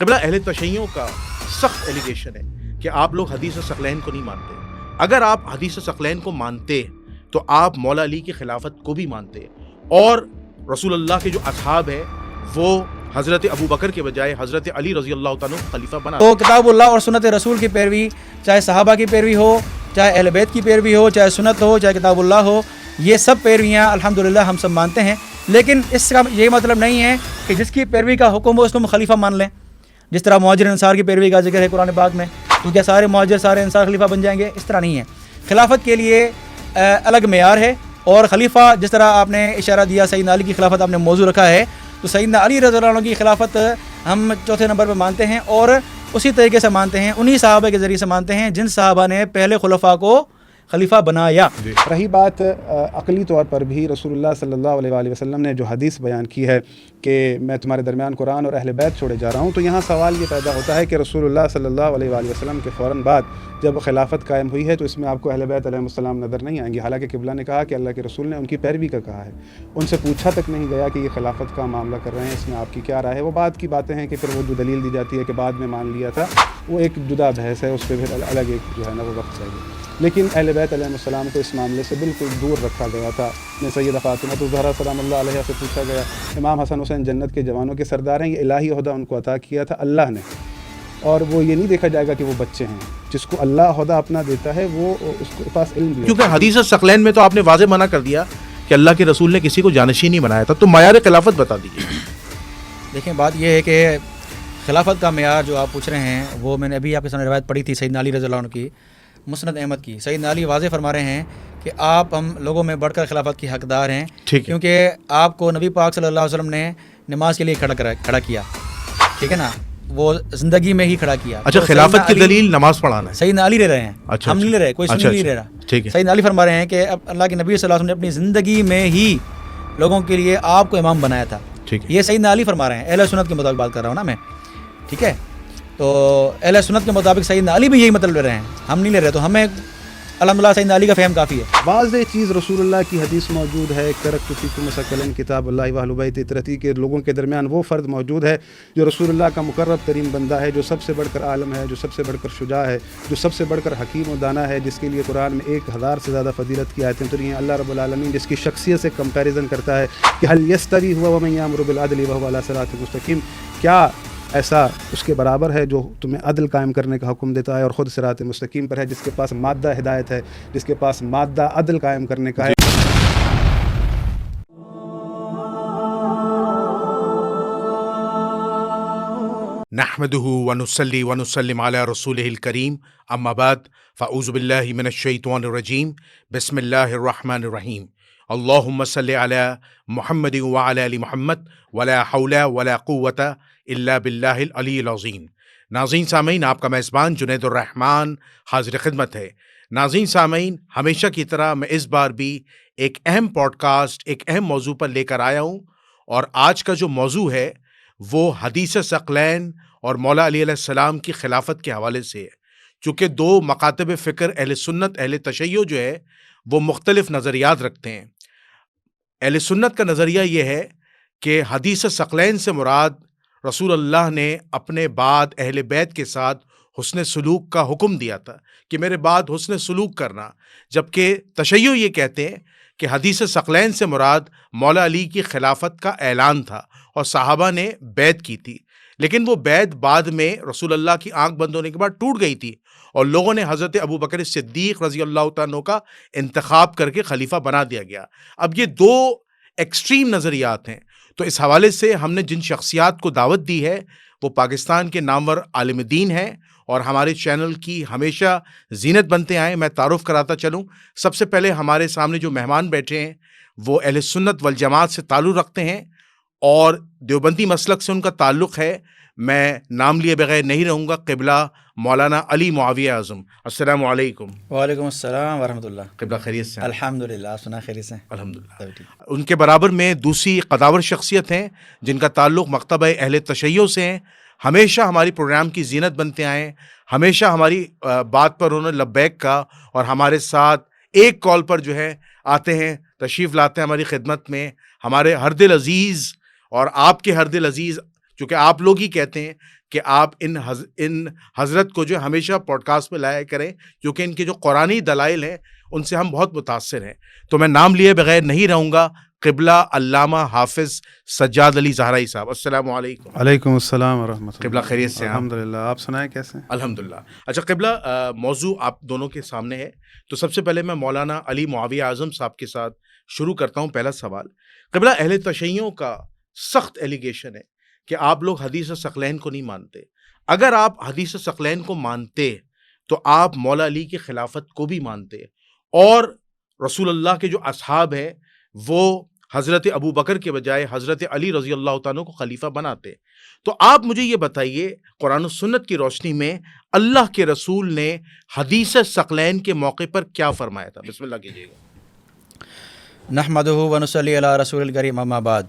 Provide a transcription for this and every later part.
قبلہ اہل تشیعوں کا سخت ایلیگیشن ہے کہ آپ لوگ حدیث ثقلین کو نہیں مانتے. اگر آپ حدیث ثقلین کو مانتے تو آپ مولا علی کی خلافت کو بھی مانتے, اور رسول اللہ کے جو اصحاب ہیں وہ حضرت ابو بکر کے بجائے حضرت علی رضی اللہ تعالیٰ خلیفہ بنا. تو کتاب اللہ اور سنت رسول کی پیروی, چاہے صحابہ کی پیروی ہو, چاہے اہل بیت کی پیروی ہو, چاہے سنت ہو, چاہے کتاب اللہ ہو, یہ سب پیرویاں الحمدللہ ہم سب مانتے ہیں. لیکن اس کا یہ مطلب نہیں ہے کہ جس کی پیروی کا حکم ہو اس کو ہم خلیفہ مان لیں. جس طرح مہاجر انصار کی پیروی کا ذکر ہے قرآن پاک میں, تو کیا سارے مہاجر سارے انصار خلیفہ بن جائیں گے؟ اس طرح نہیں ہے. خلافت کے لیے الگ معیار ہے, اور خلیفہ جس طرح آپ نے اشارہ دیا سیدنا علی کی خلافت آپ نے موضوع رکھا ہے, تو سیدنا علی رضی اللہ عنہ کی خلافت ہم چوتھے نمبر پہ مانتے ہیں, اور اسی طریقے سے مانتے ہیں, انہی صحابہ کے ذریعے سے مانتے ہیں جن صحابہ نے پہلے خلفاء کو خلیفہ بنایا. رہی بات عقلی طور پر بھی رسول اللہ صلی اللہ علیہ وآلہ وسلم نے جو حدیث بیان کی ہے کہ میں تمہارے درمیان قرآن اور اہل بیت چھوڑے جا رہا ہوں, تو یہاں سوال یہ پیدا ہوتا ہے کہ رسول اللہ صلی اللہ علیہ وآلہ وسلم کے فوراً بعد جب خلافت قائم ہوئی ہے تو اس میں آپ کو اہل بیت علیہ السلام نظر نہیں آئیں گے. حالانکہ قبلہ نے کہا کہ اللہ کے رسول نے ان کی پیروی کا کہا ہے, ان سے پوچھا تک نہیں گیا کہ یہ خلافت کا معاملہ کر رہے ہیں, اس میں آپ کی کیا رائے ہے. وہ بعد کی باتیں ہیں کہ پھر وہ جو دلیل دی جاتی ہے کہ بعد میں مان لیا تھا, وہ ایک جدا بحث ہے, اس پہ پھر الگ ایک جو ہے نا وہ وقت چاہیے. لیکن اہل بیت علیہ السلام کو اس معاملے سے بالکل دور رکھا گیا تھا. میں سیدہ فاطمہ الزہرا سلام اللہ علیہ سے پوچھا گیا, امام حسن حسین جنت کے جوانوں کے سردار ہیں, یہ الہی عہدہ ان کو عطا کیا تھا اللہ نے, اور وہ یہ نہیں دیکھا جائے گا کہ وہ بچے ہیں. جس کو اللہ عہدہ اپنا دیتا ہے وہ اس کے پاس علم بھی, کیونکہ حدیث ثقلین میں تو آپ نے واضح منع کر دیا کہ اللہ کے رسول نے کسی کو جانشین نہیں بنایا تھا, تو معیار خلافت بتا دیجیے. دیکھیں بات یہ ہے کہ خلافت کا معیار جو آپ پوچھ رہے ہیں وہ میں نے ابھی آپ کے سامنے روایت پڑھی تھی سیدنا علی رضی اللہ عنہ کی, مسند احمد کی. سیدنا علی واضح فرما رہے ہیں کہ آپ ہم لوگوں میں بڑھ کر خلافت کی حقدار ہیں, کیونکہ آپ کو نبی پاک صلی اللہ علیہ وسلم نے نماز کے لیے کھڑا کیا, ٹھیک ہے نا, وہ زندگی میں ہی کھڑا کیا. اچھا, خلافت کی دلیل نماز پڑھانا ہے, سیدنا علی لے رہے ہیں, ہم نہیں لے رہے, کوئی سنی نہیں لے رہا. سیدنا علی فرما رہے ہیں کہ اللہ کے نبی صلی اللہ علیہ وسلم نے اپنی زندگی میں ہی لوگوں کے لیے آپ کو امام بنایا تھا. یہ سیدنا علی فرما رہے ہیں, اہل سنت کے مطابق بات کر رہا ہوں نا میں, ٹھیک ہے. تو اہل سنت کے مطابق سیدنا علی بھی یہی مطلب لے رہے ہیں, ہم نہیں لے رہے. تو ہمیں الحمدللہ سیدنا علی کا فہم کافی ہے. واضح چیز رسول اللہ کی حدیث موجود ہے, ترکت فیکم مسکلن کتاب اللہ واہل بیت اطرتی, کے لوگوں کے درمیان وہ فرد موجود ہے جو رسول اللہ کا مقرب ترین بندہ ہے, جو سب سے بڑھ کر عالم ہے, جو سب سے بڑھ کر شجاع ہے, جو سب سے بڑھ کر حکیم و دانا ہے, جس کے لیے قرآن میں 1000 سے زیادہ فضیلت کی آیتیں اتری ہیں. اللہ رب العالمین جس کی شخصیت سے کمپیریزن کرتا ہے کہ هل یستوی هو ومن یامر بالعدل وهو علی صراط مستقیم, کیا ایسا اس کے برابر ہے جو تمہیں عدل قائم کرنے کا حکم دیتا ہے اور خود صراط مستقیم پر ہے, جس کے پاس مادہ ہدایت ہے, جس کے پاس مادہ عدل قائم کرنے کا ہے. نحمده ونصلي ونسلم على رسوله الكريم, اما بعد فاعوذ بالله من الشيطان الرجيم, بسم الله الرحمن الرحيم. اللهم صل على محمد وعلى ال محمد ولا حول ولا قوة الا بالله العلی العظیم. ناظرین سامعین, آپ کا میزبان جنید الرحمن حاضر خدمت ہے. ناظرین سامعین, ہمیشہ کی طرح میں اس بار بھی ایک اہم پوڈ کاسٹ, ایک اہم موضوع پر لے کر آیا ہوں, اور آج کا جو موضوع ہے وہ حدیث ثقلین اور مولا علی علیہ السلام کی خلافت کے حوالے سے ہے. چونکہ دو مکاتب فکر اہل سنت اہل تشیع جو ہے وہ مختلف نظریات رکھتے ہیں. اہل سنت کا نظریہ یہ ہے کہ حدیث ثقلین سے مراد رسول اللہ نے اپنے بعد اہل بیت کے ساتھ حسن سلوک کا حکم دیا تھا کہ میرے بعد حسن سلوک کرنا, جبکہ تشیع یہ کہتے ہیں کہ حدیث ثقلین سے مراد مولا علی کی خلافت کا اعلان تھا اور صحابہ نے بیعت کی تھی, لیکن وہ بیعت بعد میں رسول اللہ کی آنکھ بند ہونے کے بعد ٹوٹ گئی تھی اور لوگوں نے حضرت ابو بکر صدیق رضی اللہ تعالیٰ عنہ کا انتخاب کر کے خلیفہ بنا دیا گیا. اب یہ دو ایکسٹریم نظریات ہیں, تو اس حوالے سے ہم نے جن شخصیات کو دعوت دی ہے وہ پاکستان کے نامور عالم دین ہیں اور ہمارے چینل کی ہمیشہ زینت بنتے آئے. میں تعارف کراتا چلوں. سب سے پہلے ہمارے سامنے جو مہمان بیٹھے ہیں وہ اہل سنت والجماعت سے تعلق رکھتے ہیں اور دیوبندی مسلک سے ان کا تعلق ہے. میں نام لیے بغیر نہیں رہوں گا, قبلہ مولانا علی معاویہ اعظم. السلام علیکم. وعلیکم السلام ورحمۃ اللہ. قبلہ خیریت سے؟ الحمدللہ. آپ سنا خیریت سے؟ الحمدللہ. ان کے برابر میں دوسری قداور شخصیت ہیں جن کا تعلق مکتبہ اہل تشیع سے ہیں. ہمیشہ ہماری پروگرام کی زینت بنتے آئے, ہمیشہ ہماری بات پر انہوں نے لبیک کا, اور ہمارے ساتھ ایک کال پر جو ہے آتے ہیں, تشریف لاتے ہیں ہماری خدمت میں. ہمارے ہر دل عزیز اور آپ کے ہر دل عزیز, چونکہ آپ لوگ ہی کہتے ہیں کہ آپ ان حضرت کو جو ہمیشہ پوڈ کاسٹ میں لایا کریں، کیونکہ ان کے جو قرآنی دلائل ہیں ان سے ہم بہت متاثر ہیں. تو میں نام لیے بغیر نہیں رہوں گا. قبلہ علامہ حافظ سجاد علی زہرائی صاحب، السلام علیکم. علیکم السلام ورحمۃ اللہ. قبلہ خیریت سے ہیں؟ الحمد للہ. آپ سنائیں کیسے ہیں؟ الحمدللہ. اچھا قبلہ، موضوع آپ دونوں کے سامنے ہے، تو سب سے پہلے میں مولانا علی معاویہ اعظم صاحب کے ساتھ شروع کرتا ہوں. پہلا سوال، قبلہ اہل تشیعوں کا سخت ایلیگیشن ہے کہ آپ لوگ حدیث ثقلین کو نہیں مانتے. اگر آپ حدیث ثقلین کو مانتے تو آپ مولا علی کی خلافت کو بھی مانتے، اور رسول اللہ کے جو اصحاب ہیں وہ حضرت ابو بکر کے بجائے حضرت علی رضی اللہ تعالیٰ کو خلیفہ بناتے. تو آپ مجھے یہ بتائیے، قرآن و سنت کی روشنی میں اللہ کے رسول نے حدیث ثقلین کے موقع پر کیا فرمایا تھا؟ بسم اللہ کیجیے گا. نحمدہ و نصلی علی رسول الکریم، اما بعد.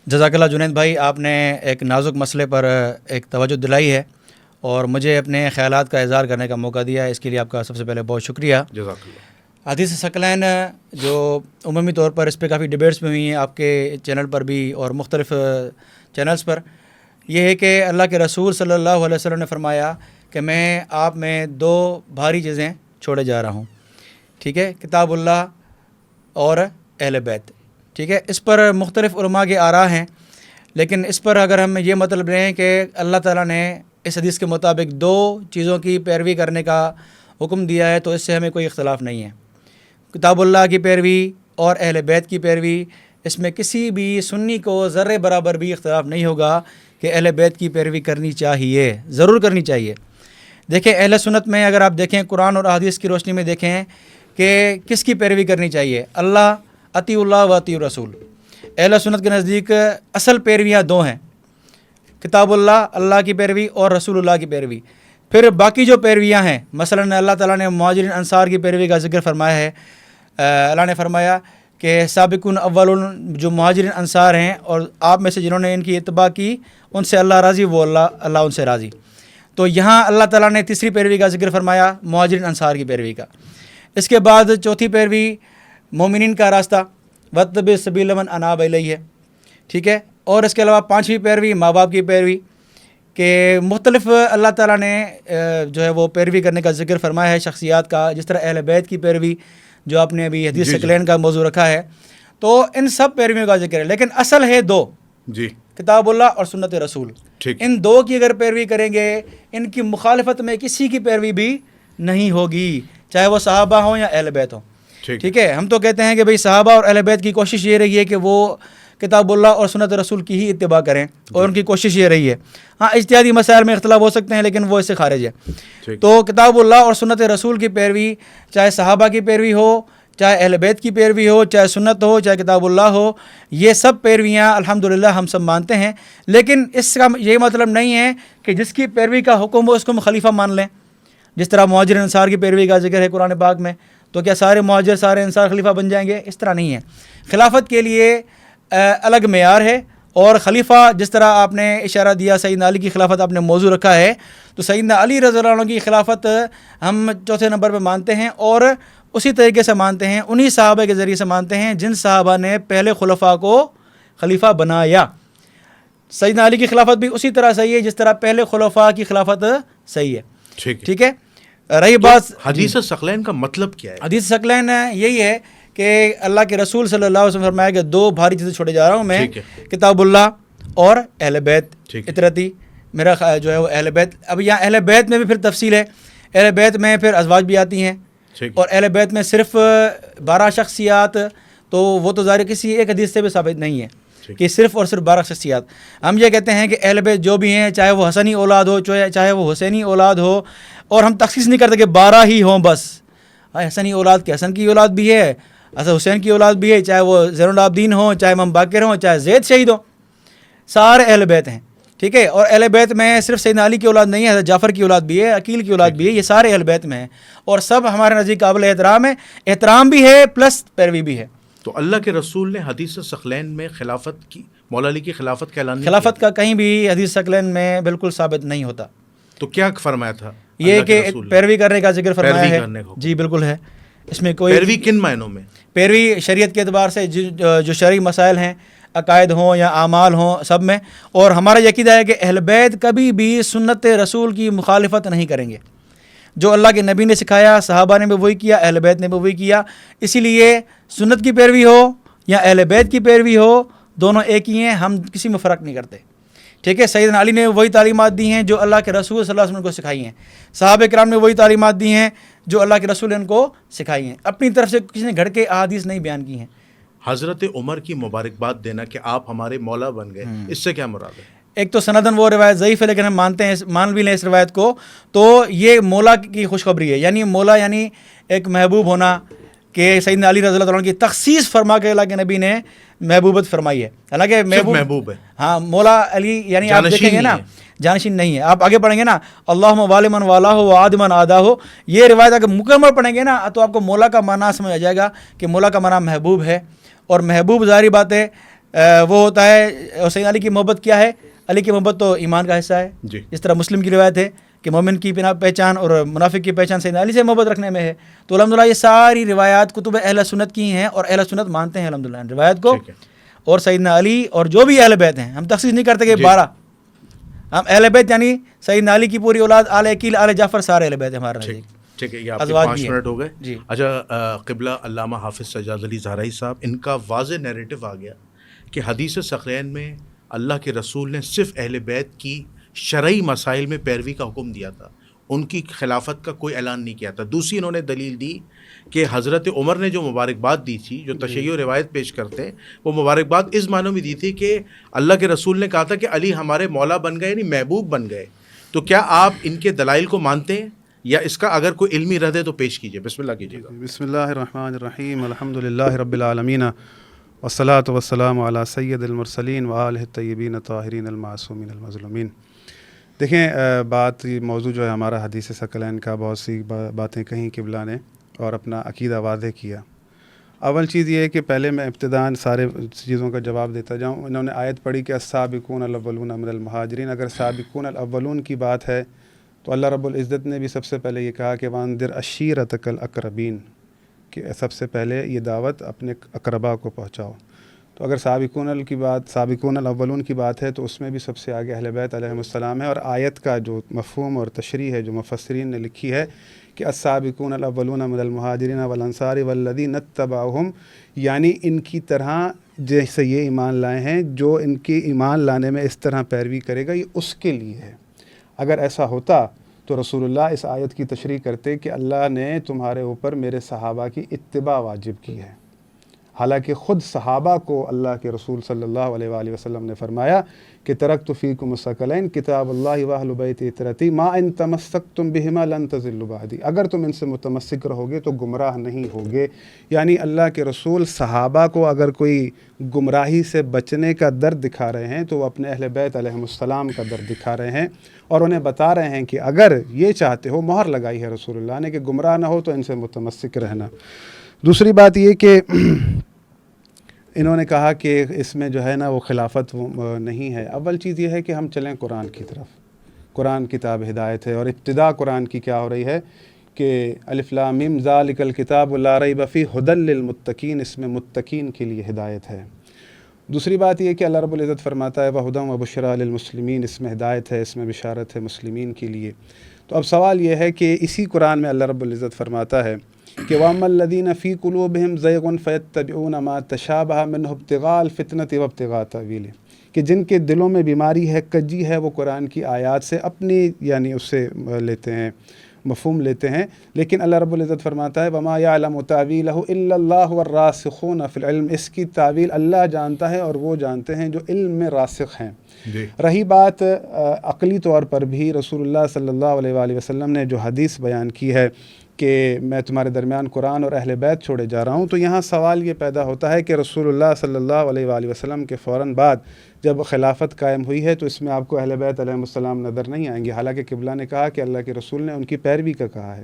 جزاک اللہ جنید بھائی، آپ نے ایک نازک مسئلے پر ایک توجہ دلائی ہے اور مجھے اپنے خیالات کا اظہار کرنے کا موقع دیا ہے. اس کے لیے آپ کا سب سے پہلے بہت شکریہ. جزاک اللہ. حدیث ثقلین جو عمومی طور پر اس پہ کافی ڈیبیٹس بھی ہوئی ہیں آپ کے چینل پر بھی اور مختلف چینلز پر، یہ ہے کہ اللہ کے رسول صلی اللہ علیہ وسلم نے فرمایا کہ میں آپ میں دو بھاری چیزیں چھوڑے جا رہا ہوں. ٹھیک ہے، کتاب اللہ اور اہل بیت. ٹھیک ہے، اس پر مختلف علماء کے آراء ہیں، لیکن اس پر اگر ہم یہ مطلب لیں کہ اللہ تعالیٰ نے اس حدیث کے مطابق دو چیزوں کی پیروی کرنے کا حکم دیا ہے تو اس سے ہمیں کوئی اختلاف نہیں ہے. کتاب اللہ کی پیروی اور اہل بیت کی پیروی، اس میں کسی بھی سنی کو ذرے برابر بھی اختلاف نہیں ہوگا کہ اہل بیت کی پیروی کرنی چاہیے، ضرور کرنی چاہیے. دیکھیں اہل سنت میں اگر آپ دیکھیں قرآن اور احادیث کی روشنی میں دیکھیں کہ کس کی پیروی کرنی چاہیے، اللہ، اطیع اللہ و اطیع الرسول. اہل سنت کے نزدیک اصل پیرویاں دو ہیں، کتاب اللہ، اللہ کی پیروی، اور رسول اللہ کی پیروی. پھر باقی جو پیرویاں ہیں، مثلا اللہ تعالیٰ نے مہاجرین انصار کی پیروی کا ذکر فرمایا ہے. اللہ نے فرمایا کہ سابقون اولون، جو مہاجرین انصار ہیں اور آپ میں سے جنہوں نے ان کی اتباع کی، ان سے اللہ راضی، وہ اللہ ان سے راضی. تو یہاں اللہ تعالیٰ نے تیسری پیروی کا ذکر فرمایا، مہاجرین انصار کی پیروی کا. اس کے بعد چوتھی پیروی مومنین کا راستہ، واتبع سبیل من اناب الیہ. ٹھیک ہے، اور اس کے علاوہ پانچویں پیروی ماں باپ کی پیروی، کہ مختلف اللہ تعالیٰ نے جو ہے وہ پیروی کرنے کا ذکر فرمایا ہے شخصیات کا، جس طرح اہل بیت کی پیروی جو آپ نے ابھی حدیث ثقلین کا موضوع رکھا ہے. تو ان سب پیرویوں کا ذکر ہے، لیکن اصل ہے دو، جی، کتاب اللہ اور سنت رسول. ٹھیک. ان دو کی اگر پیروی کریں گے، ان کی مخالفت میں کسی کی پیروی بھی نہیں ہوگی، چاہے وہ صحابہ ہوں یا اہل بیت ہوں. ٹھیک ہے، ہم تو کہتے ہیں کہ بھئی صحابہ اور اہل بیت کی کوشش یہ رہی ہے کہ وہ کتاب اللہ اور سنت رسول کی ہی اتباع کریں، اور ان کی کوشش یہ رہی ہے. ہاں اجتہادی مسائل میں اختلاف ہو سکتے ہیں، لیکن وہ اس سے خارج ہے. تو کتاب اللہ اور سنت رسول کی پیروی، چاہے صحابہ کی پیروی ہو، چاہے اہل بیت کی پیروی ہو، چاہے سنت ہو، چاہے کتاب اللہ ہو، یہ سب پیرویاں الحمدللہ ہم سب مانتے ہیں. لیکن اس کا یہ مطلب نہیں ہے کہ جس کی پیروی کا حکم ہو اس کو ہم خلیفہ مان لیں. جس طرح مہاجر انصار کی پیروی کا ذکر ہے قرآن پاک میں، تو کیا سارے مہاجر سارے انصار خلیفہ بن جائیں گے؟ اس طرح نہیں ہے. خلافت کے لیے الگ معیار ہے، اور خلیفہ جس طرح آپ نے اشارہ دیا سیدنا علی کی خلافت آپ نے موضوع رکھا ہے، تو سیدنا علی رضی اللہ عنہ کی خلافت ہم چوتھے نمبر پہ مانتے ہیں، اور اسی طریقے سے مانتے ہیں، انہی صحابہ کے ذریعے سے مانتے ہیں جن صحابہ نے پہلے خلفاء کو خلیفہ بنایا. سیدنا علی کی خلافت بھی اسی طرح صحیح ہے جس طرح پہلے خلفاء کی خلافت صحیح ہے. ٹھیک ہے. رہی بات حدیث ثقلین کا مطلب کیا ہے؟ حدیث ثقلین یہی ہے کہ اللہ کے رسول صلی اللہ علیہ وسلم فرمایا کہ دو بھاری چیزیں چھوڑے جا رہا ہوں میں، کتاب اللہ اور اہل بیت. اطرتی میرا جو ہے وہ اہل بیت. اب یہاں اہل بیت میں بھی پھر تفصیل ہے. اہل بیت میں پھر ازواج بھی آتی ہیں، اور اہل بیت میں صرف 12 شخصیات، تو وہ تو ظاہر کسی ایک حدیث سے بھی ثابت نہیں ہے کہ صرف اور صرف 12 شخصیات. ہم یہ کہتے ہیں کہ اہل بیت جو بھی ہیں، چاہے وہ حسنی اولاد ہو، چاہے وہ حسینی اولاد ہو، اور ہم تخصیص نہیں کرتے کہ 12 ہی ہوں بس. حسنی اولاد کے حسن کی اولاد بھی ہے، حسن حسین کی اولاد بھی ہے، چاہے وہ زین العابدین ہوں، چاہے امام باقر ہوں، چاہے زید شہید ہوں، سارے اہل بیت ہیں. ٹھیک ہے. اور اہل بیت میں صرف سیدنا علی کی اولاد نہیں ہے، حضرت جعفر کی اولاد بھی ہے، عقیل کی اولاد بھی ہے، یہ سارے اہل بیت میں ہیں، اور سب ہمارے نزدیک قابل احترام ہے. احترام بھی ہے پلس پیروی بھی ہے. تو اللہ کے رسول نے حدیث ثقلین میں خلافت کی، مولا علی کی خلافت کا اعلان نہیں خلافت کا کہیں بھی حدیث ثقلین میں بالکل ثابت نہیں ہوتا. تو کیا فرمایا تھا؟ یہ کہ پیروی کرنے کا ذکر فرمایا ہے. جی بالکل ہے. اس میں کوئی پیروی کن معنوں میں؟ پیروی شریعت کے اعتبار سے جو شرعی مسائل ہیں، عقائد ہوں یا اعمال ہوں سب میں. اور ہمارا یہ عقیدہ ہے کہ اہل بیت کبھی بھی سنت رسول کی مخالفت نہیں کریں گے. جو اللہ کے نبی نے سکھایا صحابہ نے بھی وہی کیا, اہل بیت نے بھی وہی کیا. اسی لیے سنت کی پیروی ہو یا اہل بیت کی پیروی ہو, دونوں ایک ہی ہیں, ہم کسی میں فرق نہیں کرتے. ٹھیک ہے, سیدنا علی نے وہی تعلیمات دی ہیں جو اللہ کے رسول صلی اللہ علیہ وسلم کو سکھائی ہیں. صحابہ کرام نے وہی تعلیمات دی ہیں جو اللہ کے رسول نے ان کو سکھائی ہیں. اپنی طرف سے کسی نے گھڑ کے احادیث نہیں بیان کی ہیں. حضرت عمر کی مبارکباد دینا کہ آپ ہمارے مولا بن گئے, اس سے کیا مراد ہے؟ ایک تو سندن وہ روایت ضعیف ہے لیکن ہم مانتے ہیں, مان بھی لیں اس روایت کو, تو یہ مولا کی خوشخبری ہے. یعنی مولا یعنی ایک محبوب ہونا, کہ سیدنا علی رضی اللہ عنہ کی تخصیص فرما کے اللہ کے نبی نے محبوبت فرمائی ہے. حالانکہ محبوب ہے, ہاں, مولا علی یعنی آپ دیکھیں گے نا جانشین نہیں ہے. آپ آگے پڑھیں گے نا اللہم والمن والا ہو و آدمن آدھا ہو, یہ روایت اگر مکمل پڑھیں گے نا تو آپ کو مولا کا معنی سمجھ آ جائے گا کہ مولا کا معنی محبوب ہے. اور محبوب ظاہری بات ہے وہ ہوتا ہے. حسین علی کی محبت کیا ہے؟ علی کی محبت تو ایمان کا حصہ ہے. جس طرح مسلم کی روایت ہے کہ مومن کی پہچان اور منافق کی پہچان سیدنا علی سے محبت رکھنے میں ہے. تو الحمدللہ یہ ساری روایات کتب اہل سنت کی ہیں اور اہل سنت مانتے ہیں الحمدللہ ان روایت کو. اور سیدنا علی اور جو بھی اہل بیت ہیں, ہم تخصیص نہیں کرتے کہ 12, ہم اہل بیت یعنی سیدنا علی کی پوری اولاد, آل عقیل آل جعفر سارے اہل بیت ہیں ہمارے نزدیک. ٹھیک ہے, یہ آپ کے 5 منٹ ہو گئے. جی اچھا, قبلہ علامہ حافظ سجاد علی زہرائی صاحب, ان کا واضح نیریٹو آ گیا کہ حدیث ثقلین میں اللہ کے رسول نے صرف اہل بیت کی شرعی مسائل میں پیروی کا حکم دیا تھا, ان کی خلافت کا کوئی اعلان نہیں کیا تھا. دوسری انہوں نے دلیل دی کہ حضرت عمر نے جو مبارکباد دی تھی, جو تشیع روایت پیش کرتے ہیں, وہ مبارکباد اس معنوں میں دی تھی کہ اللہ کے رسول نے کہا تھا کہ علی ہمارے مولا بن گئے, یعنی محبوب بن گئے. تو کیا آپ ان کے دلائل کو مانتے ہیں, یا اس کا اگر کوئی علمی رد ہے تو پیش کیجیے. بسم اللہ کیجیے گا. بسم اللہ الرحمن الرحیم, الحمدللہ رب العالمین, والصلاة والسلام علی سید المرسلین وآلہ الطیبین الطاہرین المعصومین المظلومین. دیکھیں, موضوع جو ہے ہمارا حدیث ثقلین کا, بہت سی باتیں کہیں قبلہ نے اور اپنا عقیدہ واضح کیا. اول چیز یہ ہے کہ پہلے میں ابتداً سارے چیزوں کا جواب دیتا جاؤں. انہوں نے آیت پڑھی کہ السابقون الاولون من المہاجرین. اگر سابقون الاولون کی بات ہے تو اللہ رب العزت نے بھی سب سے پہلے یہ کہا کہ وانذر عشیرتک الاقربین, کہ سب سے پہلے یہ دعوت اپنے اقربا کو پہنچاؤ. تو اگر سابقون الاولون کی بات ہے تو اس میں بھی سب سے آگے اہل بیت علیہم السلام ہے. اور آیت کا جو مفہوم اور تشریح ہے جو مفسرین نے لکھی ہے کہ السابقون الاولون من المہاجرین والانصار والذین اتبعوہم, یعنی ان کی طرح جیسے یہ ایمان لائے ہیں, جو ان کے ایمان لانے میں اس طرح پیروی کرے گا, یہ اس کے لیے ہے. اگر ایسا ہوتا تو رسول اللہ اس آیت کی تشریح کرتے کہ اللہ نے تمہارے اوپر میرے صحابہ کی اتباع واجب کی ہے. حالانکہ خود صحابہ کو اللہ کے رسول صلی اللہ علیہ وآلہ وسلم نے فرمایا کہ ترکت فیکم الثقلین کتاب اللہ واہل بیت اطرتی ما ان تمسکتم بہما لن تضلوا بعدی. اگر تم ان سے متمسک رہو گے تو گمراہ نہیں ہوگے. یعنی اللہ کے رسول صحابہ کو اگر کوئی گمراہی سے بچنے کا درد دکھا رہے ہیں تو وہ اپنے اہل بیت علیہم السلام کا درد دکھا رہے ہیں, اور انہیں بتا رہے ہیں کہ اگر یہ چاہتے ہو, مہر لگائی ہے رسول اللہ نے کہ گمراہ نہ ہو, تو ان سے متمسک رہنا. دوسری بات یہ کہ انہوں نے کہا کہ اس میں جو ہے نا وہ خلافت نہیں ہے. اول چیز یہ ہے کہ ہم چلیں قرآن کی طرف. قرآن کتاب ہدایت ہے, اور ابتدا قرآن کی کیا ہو رہی ہے کہ الف لام میم ذالک الکتاب لا ریب فیہ ھدی للمتقین, اس میں متقین کے لیے ہدایت ہے. دوسری بات یہ کہ اللہ رب العزت فرماتا ہے وہدی وبشریٰ للمسلمین, اس میں ہدایت ہے, اس میں بشارت ہے مسلمین کے لیے. تو اب سوال یہ ہے کہ اسی قرآن میں اللہ رب العزت فرماتا ہے کہ وَأَمَّا الَّذِينَ فِي قُلُوبِهِمْ زَيْغٌ فَيَتَّبِعُونَ مَا تَشَابَهَ مِنْهُ ابْتِغَاءَ الْفِتْنَةِ وَابْتِغَاءَ تَأْوِيلِهِ, کہ جن کے دلوں میں بیماری ہے, کجی ہے, وہ قرآن کی آیات سے اپنی یعنی اس سے لیتے ہیں, مفہوم لیتے ہیں. لیکن اللہ رب العزت فرماتا ہے وَمَا يَعْلَمُ تَأْوِيلَهُ إِلَّا اللَّهُ وَالرَّاسِخُونَ فِي الْعِلْمِ, اس کی تعویل اللہ جانتا ہے اور وہ جانتے ہیں جو علم میں راسخ ہیں. رہی بات عقلی طور پر بھی رسول اللہ صلی اللہ علیہ وآلہ وسلم نے جو حدیث بیان کی ہے کہ میں تمہارے درمیان قرآن اور اہل بیت چھوڑے جا رہا ہوں, تو یہاں سوال یہ پیدا ہوتا ہے کہ رسول اللہ صلی اللہ علیہ وآلہ وسلم کے فوراً بعد جب خلافت قائم ہوئی ہے تو اس میں آپ کو اہل بیت علیہم السلام نظر نہیں آئیں گے. حالانکہ قبلہ نے کہا کہ اللہ کے رسول نے ان کی پیروی کا کہا ہے,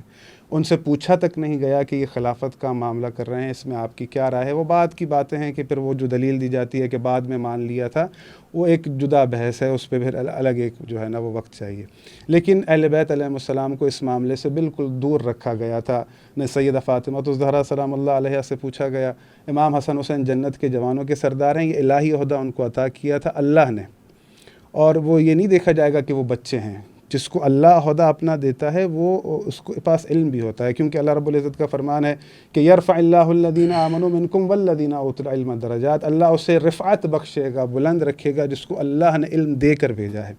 ان سے پوچھا تک نہیں گیا کہ یہ خلافت کا معاملہ کر رہے ہیں, اس میں آپ کی کیا رائے ہے. وہ بعد کی باتیں ہیں کہ پھر وہ جو دلیل دی جاتی ہے کہ بعد میں مان لیا تھا, وہ ایک جدا جدا بحث ہے، اس پہ پھر الگ ایک جو ہے نا وہ وقت چاہیے. لیکن اہل بیت علیہ السلام کو اس معاملے سے بالکل دور رکھا گیا تھا. نے سیدہ فاطمہ الزہرا سلام اللہ علیہ سے پوچھا گیا، امام حسن حسین جنت کے جوانوں کے سردار ہیں، یہ الہی عہدہ ان کو عطا کیا تھا اللہ نے، اور وہ یہ نہیں دیکھا جائے گا کہ وہ بچے ہیں. جس کو اللہ عہدہ اپنا دیتا ہے وہ اس کو پاس علم بھی ہوتا ہے، کیونکہ اللہ رب العزت کا فرمان ہے کہ یرفع اللہ الذین آمنوا منکم والذین اوتوا العلم درجات، اللہ اسے رفعت بخشے گا، بلند رکھے گا جس کو اللہ نے علم دے کر بھیجا ہے.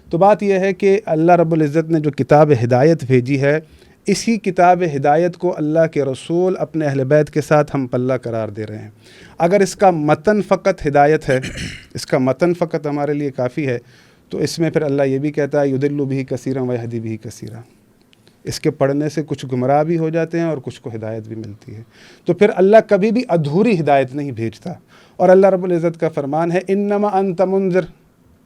تو بات یہ ہے کہ اللہ رب العزت نے جو کتاب ہدایت بھیجی ہے، اسی کتاب ہدایت کو اللہ کے رسول اپنے اہل بیت کے ساتھ ہم پلہ قرار دے رہے ہیں. اگر اس کا متن فقط ہدایت ہے، اس کا متن فقط ہمارے لیے کافی ہے، تو اس میں پھر اللہ یہ بھی کہتا ہے یضل بہ کثیرا ویہدی بہ کثیرا، اس کے پڑھنے سے کچھ گمراہ بھی ہو جاتے ہیں اور کچھ کو ہدایت بھی ملتی ہے. تو پھر اللہ کبھی بھی ادھوری ہدایت نہیں بھیجتا. اور اللہ رب العزت کا فرمان ہے انما انت منذر،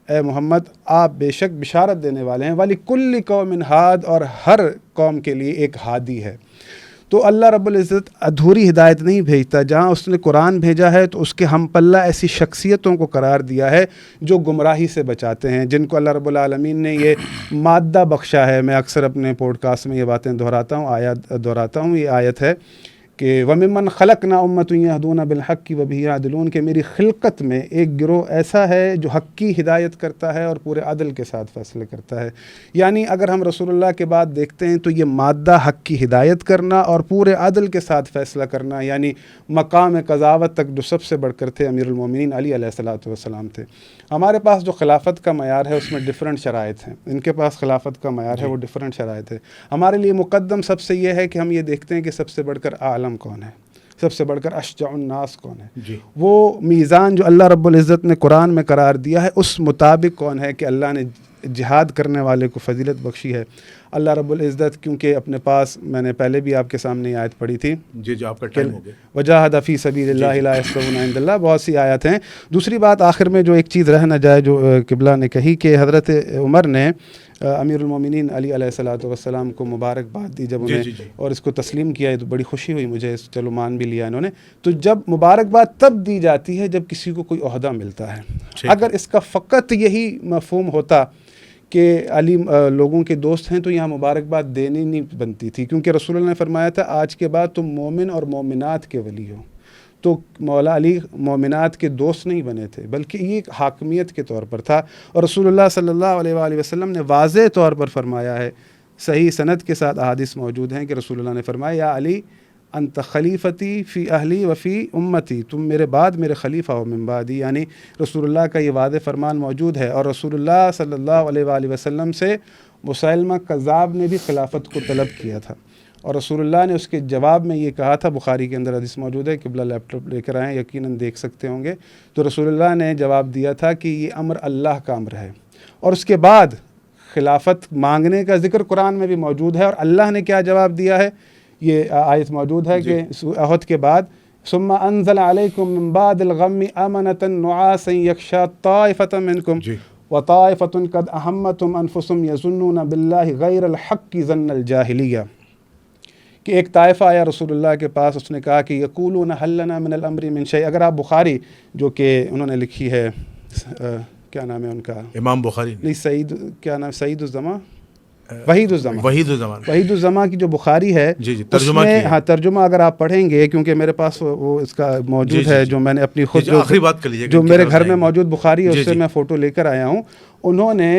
اے محمد آپ بے شک بشارت دینے والے ہیں، وَلِكُلِّ قَوْمٍ ہاد، اور ہر قوم کے لیے ایک ہادی ہے. تو اللہ رب العزت ادھوری ہدایت نہیں بھیجتا. جہاں اس نے قرآن بھیجا ہے تو اس کے ہم پلہ ایسی شخصیتوں کو قرار دیا ہے جو گمراہی سے بچاتے ہیں، جن کو اللہ رب العالمین نے یہ مادہ بخشا ہے. میں اکثر اپنے پوڈ کاسٹ میں یہ باتیں دہراتا ہوں. یہ آیت ہے کہ وَمِمَّنْ خَلَقْنَا أُمَّةٌ يَهْدُونَ بِالْحَقِّ وَبِهِ يَعْدِلُونَ، کہ میری خلقت میں ایک گروہ ایسا ہے جو حق کی ہدایت کرتا ہے اور پورے عدل کے ساتھ فیصلے کرتا ہے. یعنی اگر ہم رسول اللہ کے بعد دیکھتے ہیں تو یہ مادہ حق کی ہدایت کرنا اور پورے عدل کے ساتھ فیصلہ کرنا، یعنی مقام قضاوت تک جو سب سے بڑھ کر تھے امیر المومنین علی علیہ الصلوۃ والسلام تھے. ہمارے پاس جو خلافت کا معیار ہے اس میں ڈیفرنٹ شرائط ہیں، ان کے پاس خلافت کا معیار ہے وہ ڈیفرنٹ شرائط ہے. ہمارے لیے مقدم سب سے یہ ہے کہ ہم یہ دیکھتے ہیں کہ سب سے بڑھ کر عالم کون ہے، سب سے بڑھ کر اشجع الناس کون ہے. وہ میزان جو اللہ رب العزت نے قرآن میں قرار دیا ہے اس مطابق کون ہے کہ اللہ نے جہاد کرنے والے کو فضیلت بخشی ہے. اللہ رب العزت کیونکہ اپنے پاس، میں نے پہلے بھی آپ کے سامنے آیت پڑھی تھی، جی آپ کا ٹائم ہو گیا، وجاہد فی سبیل اللہ لا یستوون عند اللہ، بہت سی آیات ہیں. دوسری بات آخر میں جو ایک چیز رہ نہ جائے جو قبلہ نے کہی، کہ حضرت عمر نے امیر المومنین علی علیہ الصلوۃ والسلام کو مبارکباد دی جب انہیں اور اس کو تسلیم کیا، تو بڑی خوشی ہوئی مجھے، چلو مان بھی لیا انہوں نے. تو جب مبارکباد تب دی جاتی ہے جب کسی کو کوئی عہدہ ملتا ہے. اگر اس کا فقط یہی مفہوم ہوتا کہ علی لوگوں کے دوست ہیں تو یہاں مبارکباد دینی نہیں بنتی تھی، کیونکہ رسول اللہ نے فرمایا تھا آج کے بعد تم مومن اور مومنات کے ولی ہو. تو مولا علی مومنات کے دوست نہیں بنے تھے، بلکہ یہ ایک حاکمیت کے طور پر تھا. اور رسول اللہ صلی اللہ علیہ وآلہ وسلم نے واضح طور پر فرمایا ہے، صحیح سند کے ساتھ احادیث موجود ہیں کہ رسول اللہ نے فرمایا یا علی انت خلیفتی فی اہلی وفی امتی، تم میرے بعد میرے خلیفہ ہو من بعدی. یعنی رسول اللہ کا یہ واضح فرمان موجود ہے. اور رسول اللہ صلی اللہ علیہ وآلہ وسلم سے مسیلمہ کذاب نے بھی خلافت کو طلب کیا تھا، اور رسول اللہ نے اس کے جواب میں یہ کہا تھا، بخاری کے اندر حدیث موجود ہے، قبلہ لیپ ٹاپ لے کر آئیں یقیناً دیکھ سکتے ہوں گے. تو رسول اللہ نے جواب دیا تھا کہ یہ امر اللہ کا امر ہے. اور اس کے بعد خلافت مانگنے کا ذکر قرآن میں بھی موجود ہے. اور اللہ نے کیا جواب دیا ہے، یہ آیت موجود ہے کہ احد کے بعد ثم انزل علیکم من بعد الغم امنۃ نعاسا یغشی طائفۃ منکم وطائفۃ قد اہمتہم انفسہم یظنون باللہ غیر الحق ظن الجاہلیہ، کہ ایک طائفہ آیا رسول اللہ کے پاس، اس نے کہا کہ یقولون هل لنا من الامر من شیء. اگر آپ بخاری جو کہ انہوں نے لکھی ہے، کیا نام ہے ان کا، امام بخاری نہیں، سعید، کیا نام، سعید الزماں، وحید الزماں کی جو بخاری ہے، ترجمہ، ہاں ترجمہ اگر آپ پڑھیں گے، کیونکہ میرے پاس وہ اس کا موجود ہے جو میں نے اپنی خود جو میرے گھر میں موجود بخاری ہے اس سے میں فوٹو لے کر آیا ہوں. انہوں نے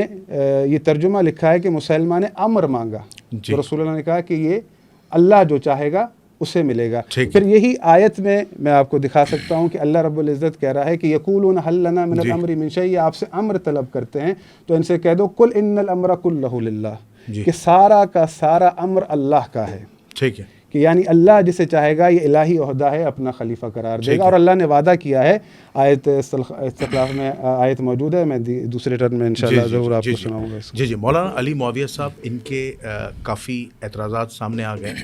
یہ ترجمہ لکھا ہے کہ مسلمہ نے امر مانگا تو رسول اللہ نے کہا کہ یہ اللہ جو چاہے گا اسے ملے گا. پھر یہی آیت میں آپ کو دکھا سکتا ہوں کہ اللہ رب العزت کہہ رہا ہے کہ یقولون هل لنا من الامر من شیء، آپ سے امر طلب کرتے ہیں تو ان سے کہہ دو قل ان الامر کلہ للہ، کہ سارا کا سارا امر اللہ کا ہے. ٹھیک ہے، کہ یعنی اللہ جسے چاہے گا یہ الہی عہدہ ہے اپنا خلیفہ قرار دے گا. اور اللہ نے وعدہ کیا ہے، آیت استخلاف میں آیت موجود ہے، میں دوسرے ٹرن میں انشاءاللہ ضرور آپ کو سناؤں گا. جی مولانا علی معاویہ صاحب، ان کے کافی اعتراضات سامنے آ گئے.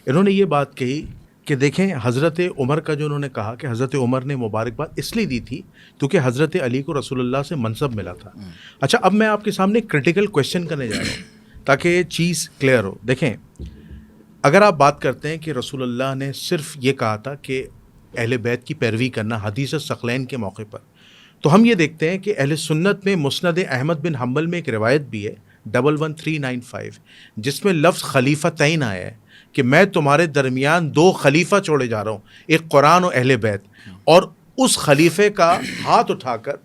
انہوں نے یہ بات کہی کہ دیکھیں حضرت عمر کا جو انہوں نے کہا کہ حضرت عمر نے مبارکباد اس لیے دی تھی کیونکہ حضرت علی کو رسول اللہ سے منصب ملا تھا. اچھا، اب میں آپ کے سامنے کریٹیکل کویشچن کرنے جا رہا ہوں تاکہ یہ چیز کلیئر ہو. دیکھیں، اگر آپ بات کرتے ہیں کہ رسول اللہ نے صرف یہ کہا تھا کہ اہل بیت کی پیروی کرنا حدیث ثقلین کے موقع پر، تو ہم یہ دیکھتے ہیں کہ اہل سنت میں مسند احمد بن حنبل میں ایک روایت بھی ہے 11395 جس میں لفظ خلیفتین آیا ہے کہ میں تمہارے درمیان 2 خلیفہ چھوڑے جا رہا ہوں، ایک قرآن و اہل بیت. اور اس خلیفے کا ہاتھ اٹھا کر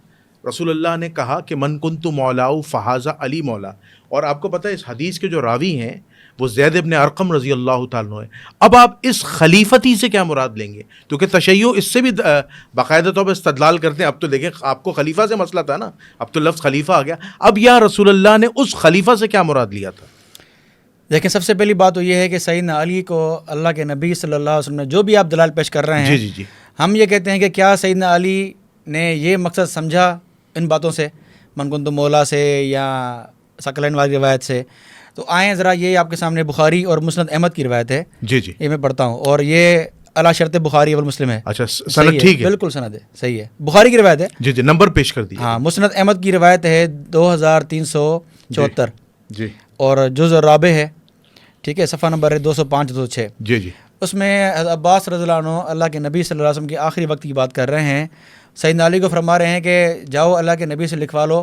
رسول اللہ نے کہا کہ من کنت مولاؤ فہذا علی مولا. اور آپ کو پتہ ہے اس حدیث کے جو راوی ہیں وہ زید ابن ارقم رضی اللہ تعالیٰ عنہ ہے. اب آپ اس خلیفتی سے کیا مراد لیں گے؟ کیونکہ تشیع اس سے بھی باقاعدہ طور پر استدلال کرتے ہیں. اب تو دیکھیں آپ کو خلیفہ سے مسئلہ تھا نا، اب تو لفظ خلیفہ آ گیا. اب یا رسول اللہ نے اس خلیفہ سے کیا مراد لیا تھا؟ دیکھیں سب سے پہلی بات تو یہ ہے کہ سیدنا علی کو اللہ کے نبی صلی اللہ علیہ وسلم نے جو بھی آپ دلائل پیش کر رہے ہیں، جی ہم یہ کہتے ہیں کہ کیا سیدنا علی نے یہ مقصد سمجھا ان باتوں سے، من کنت مولا سے یا ثقلین والی روایت سے؟ تو آئیں ذرا، یہ آپ کے سامنے بخاری اور مسند احمد کی روایت ہے. جی یہ میں پڑھتا ہوں، اور یہ علی شرط بخاری اور مسلم ہے. اچھا سند ٹھیک ہے، بالکل سند ہے، صحیح ہے، بخاری کی روایت ہے. جی نمبر پیش کر دیجیے. ہاں، مسند احمد کی روایت ہے 2374 جی اور جز الرابع ہے، ٹھیک ہے، صفحہ نمبر ہے 205-206. جی اس میں عباس رضی اللہ عنہ اللہ کے نبی صلی اللہ علیہ وسلم کی آخری وقت کی بات کر رہے ہیں. سیدنا علی کو فرما رہے ہیں کہ جاؤ اللہ کے نبی سے لکھوا لو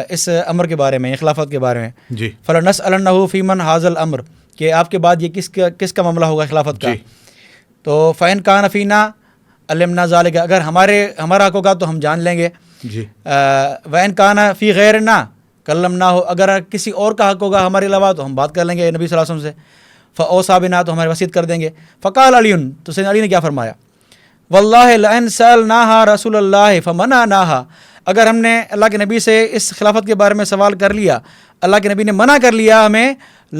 اس امر کے بارے میں، خلافت کے بارے میں. جی فَلَنَسْأَلَنَّهُ فِي مَنْ هَذَا الْأَمْرِ، کہ آپ کے بعد یہ کس کا معاملہ ہوگا خلافت کا. تو فَإِنْ كَانَ فِينَا عَلِمْنَا ذَلِكَ، اگر ہمارا حق ہوگا تو ہم جان لیں گے. جی وَإِنْ كَانَ فِي غَيْرِنَا كَلَّمْنَاهُ، اگر کسی اور کا حق ہوگا ہمارے علاوہ تو ہم بات کر لیں گے نبی صلی اللہ علیہ وسلم سے. فَأَوْصَىٰ بِنَا، تو ہماری وصیت کر دیں گے. فَقَالَ عَلِيٌّ، تو سیدنا علی نے کیا فرمایا؟ وَاللَّهِ لَئِنْ سَأَلْنَاهَا رَسُولَ اللَّهِ فَمَنَعْنَاهَا، اگر ہم نے اللہ کے نبی سے اس خلافت کے بارے میں سوال کر لیا، اللہ کے نبی نے منع کر لیا ہمیں،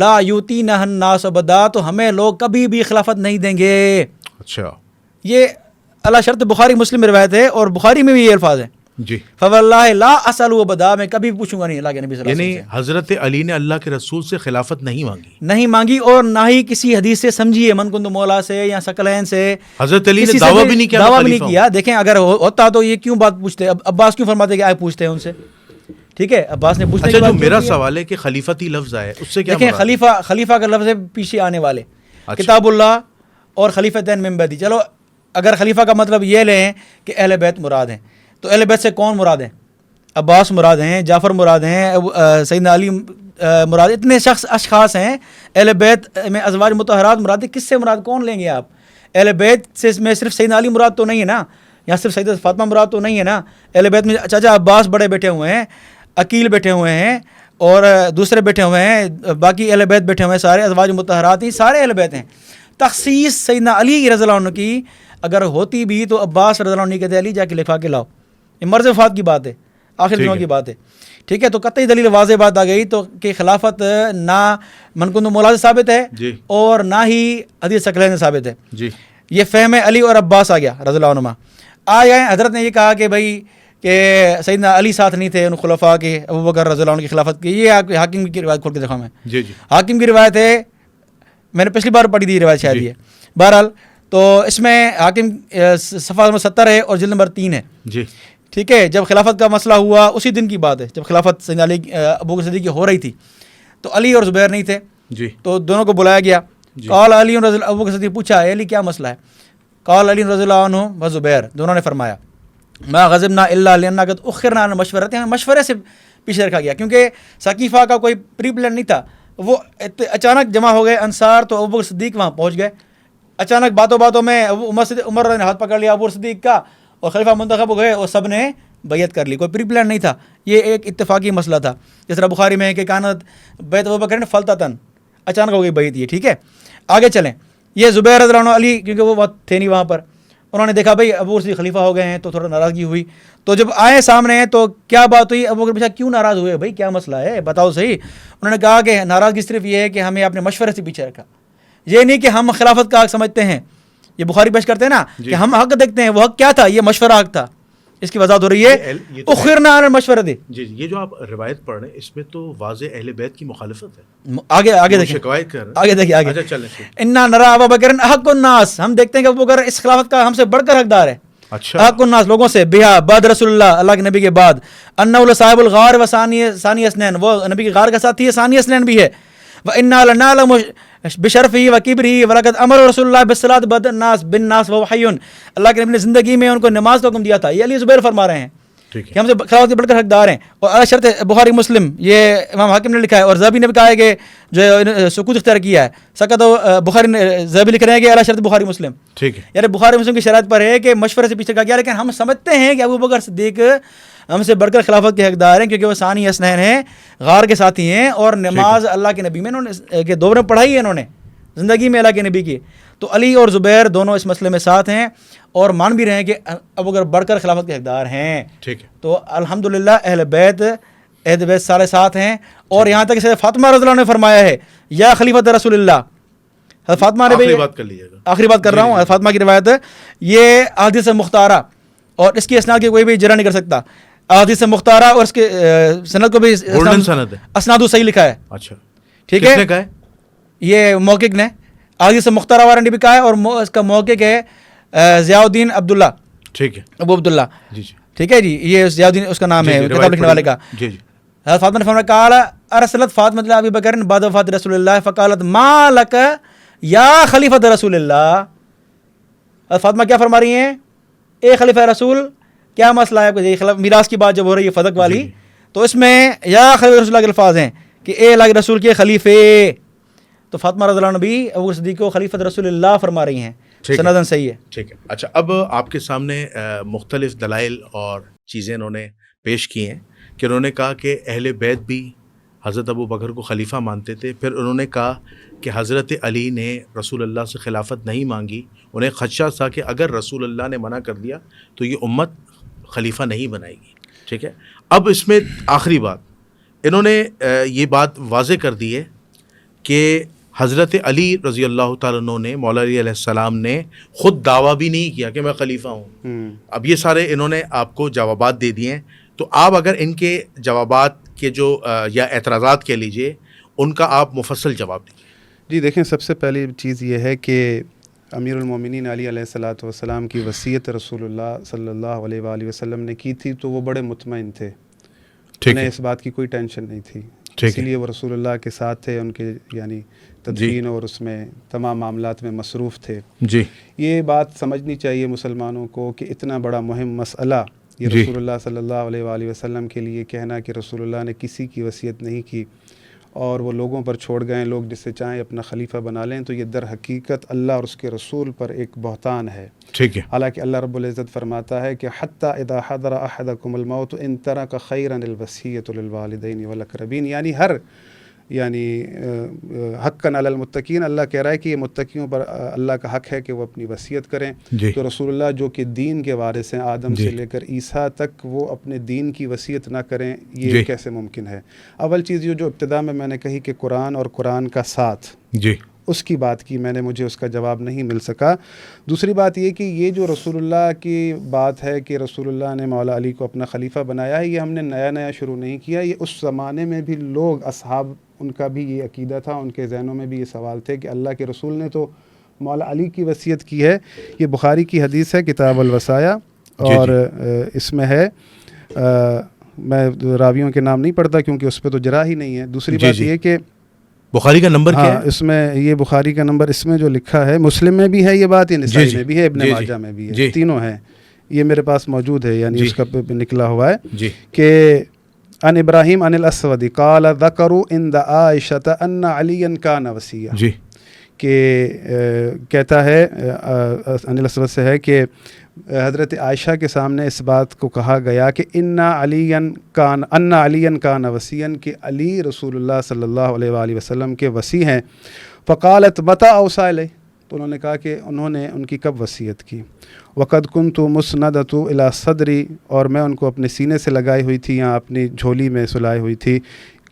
لا یؤتینہ الناس ابدا، تو ہمیں لوگ کبھی بھی خلافت نہیں دیں گے. اچھا، یہ علی شرط بخاری مسلم میں روایت ہے، اور بخاری میں بھی یہ الفاظ ہیں. جی فواللہ لا اسأل ابدا، میں کبھی بھی پوچھوں گا نہیں اللہ کے نبی صلی اللہ علیہ وسلم سے. یعنی حضرت علی نے اللہ کے رسول سے خلافت نہیں مانگی اور نہ ہی کسی حدیث سے سمجھیے من کنت مولا سے یا ثقلین سے. حضرت علی نے دعویٰ بھی نہیں کیا. دیکھیں اگر ہوتا تو یہ کیوں بات پوچھتے؟ عباس کیوں فرماتے کہ آئے پوچھتے ہیں ان سے؟ ٹھیک ہے، عباس نے پوچھنے. اچھا، جو میرا سوال ہے کہ خلیفتی لفظ آئے اس سے کیا؟ دیکھیں خلیفہ کا لفظ ہے پیچھے آنے والے، کتاب اللہ اور خلیفتین من بعدی. چلو اگر خلیفہ کا مطلب یہ لیں کہ اہل بیت مراد ہیں، تو اہل بیت سے کون مراد ہیں؟ عباس مراد ہیں، جعفر مراد ہیں، سیدنا علی مراد، اتنے اشخاص ہیں. اہل بیت میں ازواج مطہرات مراد ہیں. کس سے مراد کون لیں گے آپ؟ اہل بیت سے میں صرف سیدنا علی مراد تو نہیں ہے نا، یا صرف سیدہ فاطمہ مراد تو نہیں ہے نا. اہل بیت میں چاچا عباس بڑے بیٹھے ہوئے ہیں، عقیل بیٹھے ہوئے ہیں، اور دوسرے بیٹھے ہوئے ہیں، باقی اہل بیت بیٹھے ہوئے ہیں، سارے ازواج مطہرات ہی سارے اہل بیت ہیں. تخصیص سیدنا علی رضی اللہ عنہ کی اگر ہوتی بھی تو عباس رضی اللہ عنہ کہتے علی جا کے لکھوا کے لاؤ. یہ مرض وفات کی بات ہے، آخر دنوں کی بات ہے. ٹھیک ہے، تو قطعی دلیل واضح بات آ گئی تو کہ خلافت نہ من کنت مولا سے ثابت ہے اور نہ ہی حدیث ثقلین سے ثابت ہے. یہ فہم علی اور عباس آ گیا رضی اللہ عنہما. آئے حضرت نے یہ کہا کہ بھائی کہ سیدنا علی ساتھ نہیں تھے ان خلفاء کے، ابو بکر رضی اللہ عنہ کی خلافت کی. یہ آپ حاکم کی روایت کھول کے دکھاؤں میں. حاکم کی روایت ہے، میں نے پچھلی بار پڑھی تھی روایت شاید یہ. بہرحال تو اس میں حاکم صفحہ نمبر 70 ہے اور جلد نمبر 3 ہے. ٹھیک ہے، جب خلافت کا مسئلہ ہوا اسی دن کی بات ہے جب خلافت سیدنا علی ابو بکر صدیق کی ہو رہی تھی، تو علی اور زبیر نہیں تھے. تو دونوں کو بلایا گیا. قال علی رضی اللہ، ابو بکر صدیق پوچھا علی کیا مسئلہ ہے؟ قال علی رضی اللہ عنہ و زبیر، دونوں نے فرمایا ما غضبنا الا لان قد اخرنا عن مشورت، مشورے سے پیچھے رکھا گیا کیونکہ ثقیفہ کا کوئی پری پلان نہیں تھا. وہ اچانک جمع ہو گئے انصار، تو ابو بکر صدیق وہاں پہنچ گئے. اچانک باتوں میں عمر نے ہاتھ پکڑ لیا ابو بکر صدیق کا اور خلیفہ منتخب ہو گئے اور سب نے بیعت کر لی. کوئی پری پلان نہیں تھا، یہ ایک اتفاقی مسئلہ تھا. جس طرح بخاری میں ہے کہ کانت بیعت ابو بکر فلتتن، اچانک ہو گئی بیعت. یہ ٹھیک ہے، آگے چلیں. یہ زبیر رضی اللہ عنہ علی کیونکہ وہ بات تھے نہیں وہاں پر، انہوں نے دیکھا بھائی ابو بکر صدیق خلیفہ ہو گئے ہیں تو تھوڑا ناراضگی ہوئی. تو جب آئے سامنے تو کیا بات ہوئی؟ ابو بکر پوچھا کیوں ناراض ہوئے بھائی، کیا مسئلہ ہے بتاؤ صحیح. انہوں نے کہا کہ ناراضگی صرف یہ ہے کہ ہمیں اپنے مشورے سے پیچھے رکھا. یہ نہیں کہ ہم خلافت کا حق سمجھتے ہیں، یہ بخاری پیش کرتے ہیں نا کہ ہم حق دیکھتے ہیں. وہ حق کیا تھا؟ یہ مشورہ حق تھا. اس کی وضاحت ہو رہی ہے اخرنا عن المشورۃ. یہ جو آپ روایت پڑھ رہے ہیں اس میں تو واضح اہل بیت کی مخالفت ہے. آگے دیکھیں، شکایت کر رہے ہیں. آگے دیکھیں آگے. انا نرى ابا بکر حق الناس، ہم دیکھتے ہیں کہ ابو بکر اس خلافت کا ہم سے بڑھ کر حقدار ہے. اچھا، حق الناس لوگوں سے، بہا بعد رسول اللہ، اللہ کے نبی کے بعد. انہ صاحب الغار و ثانی اسنین، وہ نبی کے غار کا ساتھی ہے، ثانی اسنین بھی ہے. وانا لنعلم بشرفه وكبره ولقد امر رسول اللہ بالصلاۃ بعد الناس بالناس وهو حي، اللہ کے نبی نے زندگی میں ان کو نماز کا حکم دیا تھا. یہ علی زبیر فرما رہے ہیں. ٹھیک ہے. کہ ہم سے خلافت کے بڑھ کر حقدار ہیں. اور اعلیٰ شرط بخاری مسلم یہ امام حاکم نے لکھا ہے, اور زہبی نے بھی کہا ہے کہ جو سکوت اختیار کیا ہے سکت بخاری نے, زہبی لکھ رہے ہیں کہ اعلیٰ شرط بخاری مسلم. ٹھیک ہے. یعنی بخاری مسلم کی شرائط پر ہے کہ مشورے سے پیچھے کہا گیا, لیکن ہم سمجھتے ہیں کہ ابو بکر صدیق ہم سے بڑھ کر خلافت کے حقدار ہیں, کیونکہ وہ ثانی اسنین ہیں, غار کے ساتھی ہیں, اور نماز اللہ کے نبی میں انہوں نے کہ دو نے پڑھائی ہے انہوں نے زندگی میں اللہ کے نبی کی. تو علی اور زبیر دونوں اس مسئلے میں ساتھ ہیں اور مان بھی رہے ہیں کہ ابو بکر بڑھ کر خلافت کے حقدار ہیں. ٹھیک ہے. تو الحمدللہ اہل بیت سارے ساتھ ہیں. اور یہاں تک کہ فاطمہ رضی اللہ عنہ نے فرمایا ہے یا خلیفۃ رسول اللہ, فاطمہ نے آخری بات کر لیجیے گا, آخری بات کر رہا ہوں, فاطمہ کی روایت ہے, یہ احادیث مختارہ اور اس کی اسناد کی کوئی بھی جرح نہیں کر سکتا. احادیث مختارہ اور اس کے سند کو بھی اسناد صحیح لکھا ہے. اچھا ٹھیک کس ہے, نے کہا ہے؟ یہ موقق نے احادیث مختارہ والے نے بھی کہا ہے, اور اس کا موقق ہے ضیاء الدین عبداللہ. ٹھیک ہے. ابو عبداللہ. جی جی. ٹھیک ہے جی, یہ ضیاء الدین اس کا نام ہے کتاب لکھنے والے کا. جی جی. حضرت فاطمہ نے فرمایا قال ارسلت فاطمہ ابی بکر بعد وفات رسول اللہ فقالت ما لک یا خلیفۃ رسول اللہ. حضرت فاطمہ کیا فرما رہی ہیں, اے خلیفہ رسول کیا مسئلہ ہے؟ میراث کی بات جب ہو رہی ہے فدق والی, تو اس میں یا خلیفہ رسول اللہ کے الفاظ ہیں کہ اے اللہ کے رسول کے خلیفے. تو فاطمہ رضی اللہ عنہ بھی ابو بکر صدیق کو خلیفۃ رسول اللہ فرما رہی ہیں, سندن صحیح ہے. ٹھیک ہے. اچھا, اب آپ کے سامنے مختلف دلائل اور چیزیں انہوں نے پیش کی ہیں کہ انہوں نے کہا کہ اہل بیت بھی حضرت ابو بکر کو خلیفہ مانتے تھے. پھر انہوں نے کہا کہ حضرت علی نے رسول اللہ سے خلافت نہیں مانگی, انہیں خدشہ تھا کہ اگر رسول اللہ نے منع کر دیا تو یہ امت خلیفہ نہیں بنائے گی. ٹھیک ہے. اب اس میں آخری بات انہوں نے یہ بات واضح کر دی ہے کہ حضرت علی رضی اللہ تعالیٰ عنہ نے, مولا علی علیہ السلام نے خود دعویٰ بھی نہیں کیا کہ میں خلیفہ ہوں. اب یہ سارے انہوں نے آپ کو جوابات دے دیے ہیں, تو آپ اگر ان کے جوابات کے جو یا اعتراضات کہہ لیجئے ان کا آپ مفصل جواب دیجیے. جی دیکھیں, سب سے پہلی چیز یہ ہے کہ امیر المومنین علی علیہ الصلوۃ والسلام کی وصیت رسول اللہ صلی اللہ علیہ وآلہ وسلم نے کی تھی, تو وہ بڑے مطمئن تھے, انہیں اس بات کی کوئی ٹینشن نہیں تھی, اسی لیے وہ رسول اللہ کے ساتھ تھے, ان کے یعنی تدفین اور اس میں تمام معاملات میں مصروف تھے. جی, یہ بات سمجھنی چاہیے مسلمانوں کو کہ اتنا بڑا مہم مسئلہ یہ رسول اللہ صلی اللہ علیہ وآلہ وسلم کے لیے کہنا کہ رسول اللہ نے کسی کی وصیت نہیں کی اور وہ لوگوں پر چھوڑ گئے, لوگ جس سے چاہیں اپنا خلیفہ بنا لیں, تو یہ در حقیقت اللہ اور اس کے رسول پر ایک بہتان ہے. ٹھیک ہے. حالانکہ اللہ رب العزت فرماتا ہے کہ حتی اذا حضر احدکم الموت ان ترک خیرا الوصیۃ للوالدین والاقربین, یعنی ہر حقا علی المتقین, اللہ کہہ رہا ہے کہ یہ متقیوں پر اللہ کا حق ہے کہ وہ اپنی وصیت کریں. تو رسول اللہ جو کہ دین کے وارث ہیں آدم سے لے کر عیسیٰ تک, وہ اپنے دین کی وصیت نہ کریں, یہ کیسے ممکن ہے؟ اول چیز یہ جو ابتدا میں نے کہی کہ قرآن اور قرآن کا ساتھ, اس کی بات کی میں نے, مجھے اس کا جواب نہیں مل سکا. دوسری بات یہ کہ یہ جو رسول اللہ کی بات ہے کہ رسول اللہ نے مولا علی کو اپنا خلیفہ بنایا ہے, یہ ہم نے نیا شروع نہیں کیا. یہ اس زمانے میں بھی لوگ اصحاب, ان کا بھی یہ عقیدہ تھا, ان کے ذہنوں میں بھی یہ سوال تھے کہ اللہ کے رسول نے تو مولا علی کی وصیت کی ہے. یہ بخاری کی حدیث ہے, کتاب الوصایا, اور اس میں ہے, میں راویوں کے نام نہیں پڑھتا کیونکہ اس پہ تو جرح ہی نہیں ہے. دوسری بات یہ کہ بخاری کا نمبر کیا ہے؟ اس میں یہ بخاری کا نمبر اس میں جو لکھا ہے, مسلم میں بھی ہے یہ بات, یہ نسائی میں بھی ہے, ابن ماجہ میں بھی ہے, تینوں ہیں, یہ میرے پاس موجود ہے, یعنی اس کا نکلا ہوا ہے کہ ان ابراہیم ان الاسود قال ذکروا عند عائشہ ان علی کان وصیہ, کہ کہتا ہے ان الاسود سے ہے کہ حضرت عائشہ کے سامنے اس بات کو کہا گیا کہ ان علی کان وصیًا, کہ علی رسول اللہ صلی اللہ علیہ وآلہ وسلم کے وصی ہیں. فقالت متى اوصى الیہ, تو انہوں نے کہا کہ انہوں نے ان کی کب وصیت کی. وقد كنت مسندۃ الی صدری, اور میں ان کو اپنے سینے سے لگائی ہوئی تھی یا اپنی جھولی میں سلائی ہوئی تھی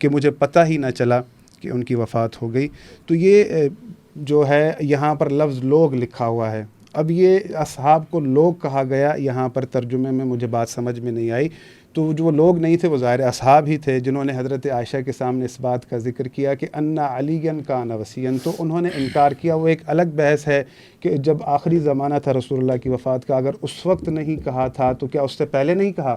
کہ مجھے پتہ ہی نہ چلا کہ ان کی وفات ہو گئی. تو یہ جو ہے یہاں پر لفظ لوگ لکھا ہوا ہے. اب یہ اصحاب کو لوگ کہا گیا, یہاں پر ترجمے میں مجھے بات سمجھ میں نہیں آئی. تو جو لوگ نہیں تھے وہ ظاہر اصحاب ہی تھے جنہوں نے حضرت عائشہ کے سامنے اس بات کا ذکر کیا کہ ان علی کان وصیًا, تو انہوں نے انکار کیا. وہ ایک الگ بحث ہے کہ جب آخری زمانہ تھا رسول اللہ کی وفات کا, اگر اس وقت نہیں کہا تھا تو کیا اس سے پہلے نہیں کہا؟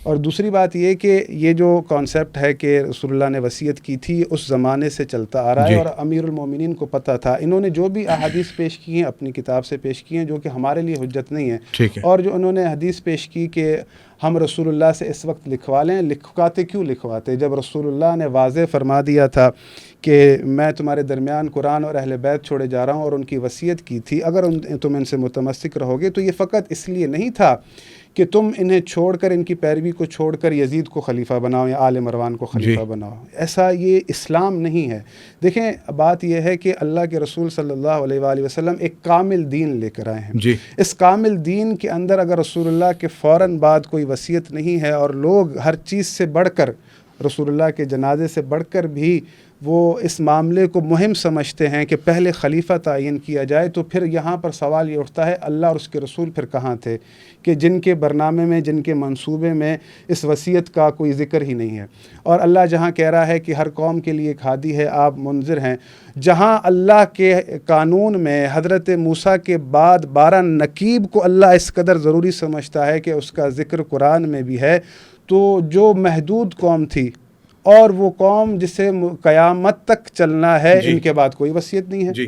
اور دوسری بات یہ کہ یہ جو کانسیپٹ ہے کہ رسول اللہ نے وصیت کی تھی اس زمانے سے چلتا آ رہا ہے، اور امیر المومنین کو پتہ تھا. انہوں نے جو بھی احادیث پیش کی ہیں اپنی کتاب سے پیش کی ہیں جو کہ ہمارے لیے حجت نہیں ہے، اور جو انہوں نے حدیث پیش کی کہ ہم رسول اللہ سے اس وقت لکھوا لیں، لکھواتے کیوں لکھواتے جب رسول اللہ نے واضح فرما دیا تھا کہ میں تمہارے درمیان قرآن اور اہل بیت چھوڑے جا رہا ہوں، اور ان کی وصیت کی تھی اگر تم ان سے متمسک رہو گے. تو یہ فقط اس لیے نہیں تھا کہ تم انہیں چھوڑ کر، ان کی پیروی کو چھوڑ کر یزید کو خلیفہ بناؤ یا آل مروان کو خلیفہ بناؤ. ایسا یہ اسلام نہیں ہے. دیکھیں بات یہ ہے کہ اللہ کے رسول صلی اللہ علیہ وآلہ وسلم ایک کامل دین لے کر آئے ہیں. اس کامل دین کے اندر اگر رسول اللہ کے فوراً بعد کوئی وصیت نہیں ہے، اور لوگ ہر چیز سے بڑھ کر، رسول اللہ کے جنازے سے بڑھ کر بھی وہ اس معاملے کو مہم سمجھتے ہیں کہ پہلے خلیفہ تعین کیا جائے، تو پھر یہاں پر سوال یہ اٹھتا ہے اللہ اور اس کے رسول پھر کہاں تھے کہ جن کے برنامے میں، جن کے منصوبے میں اس وصیت کا کوئی ذکر ہی نہیں ہے. اور اللہ جہاں کہہ رہا ہے کہ ہر قوم کے لیے ایک ہادی ہے، آپ منذر ہیں، جہاں اللہ کے قانون میں حضرت موسیٰ کے بعد 12 نقیب کو اللہ اس قدر ضروری سمجھتا ہے کہ اس کا ذکر قرآن میں بھی ہے، تو جو محدود قوم تھی اور وہ قوم جسے قیامت تک چلنا ہے، ان کے بعد کوئی وصیت نہیں ہے.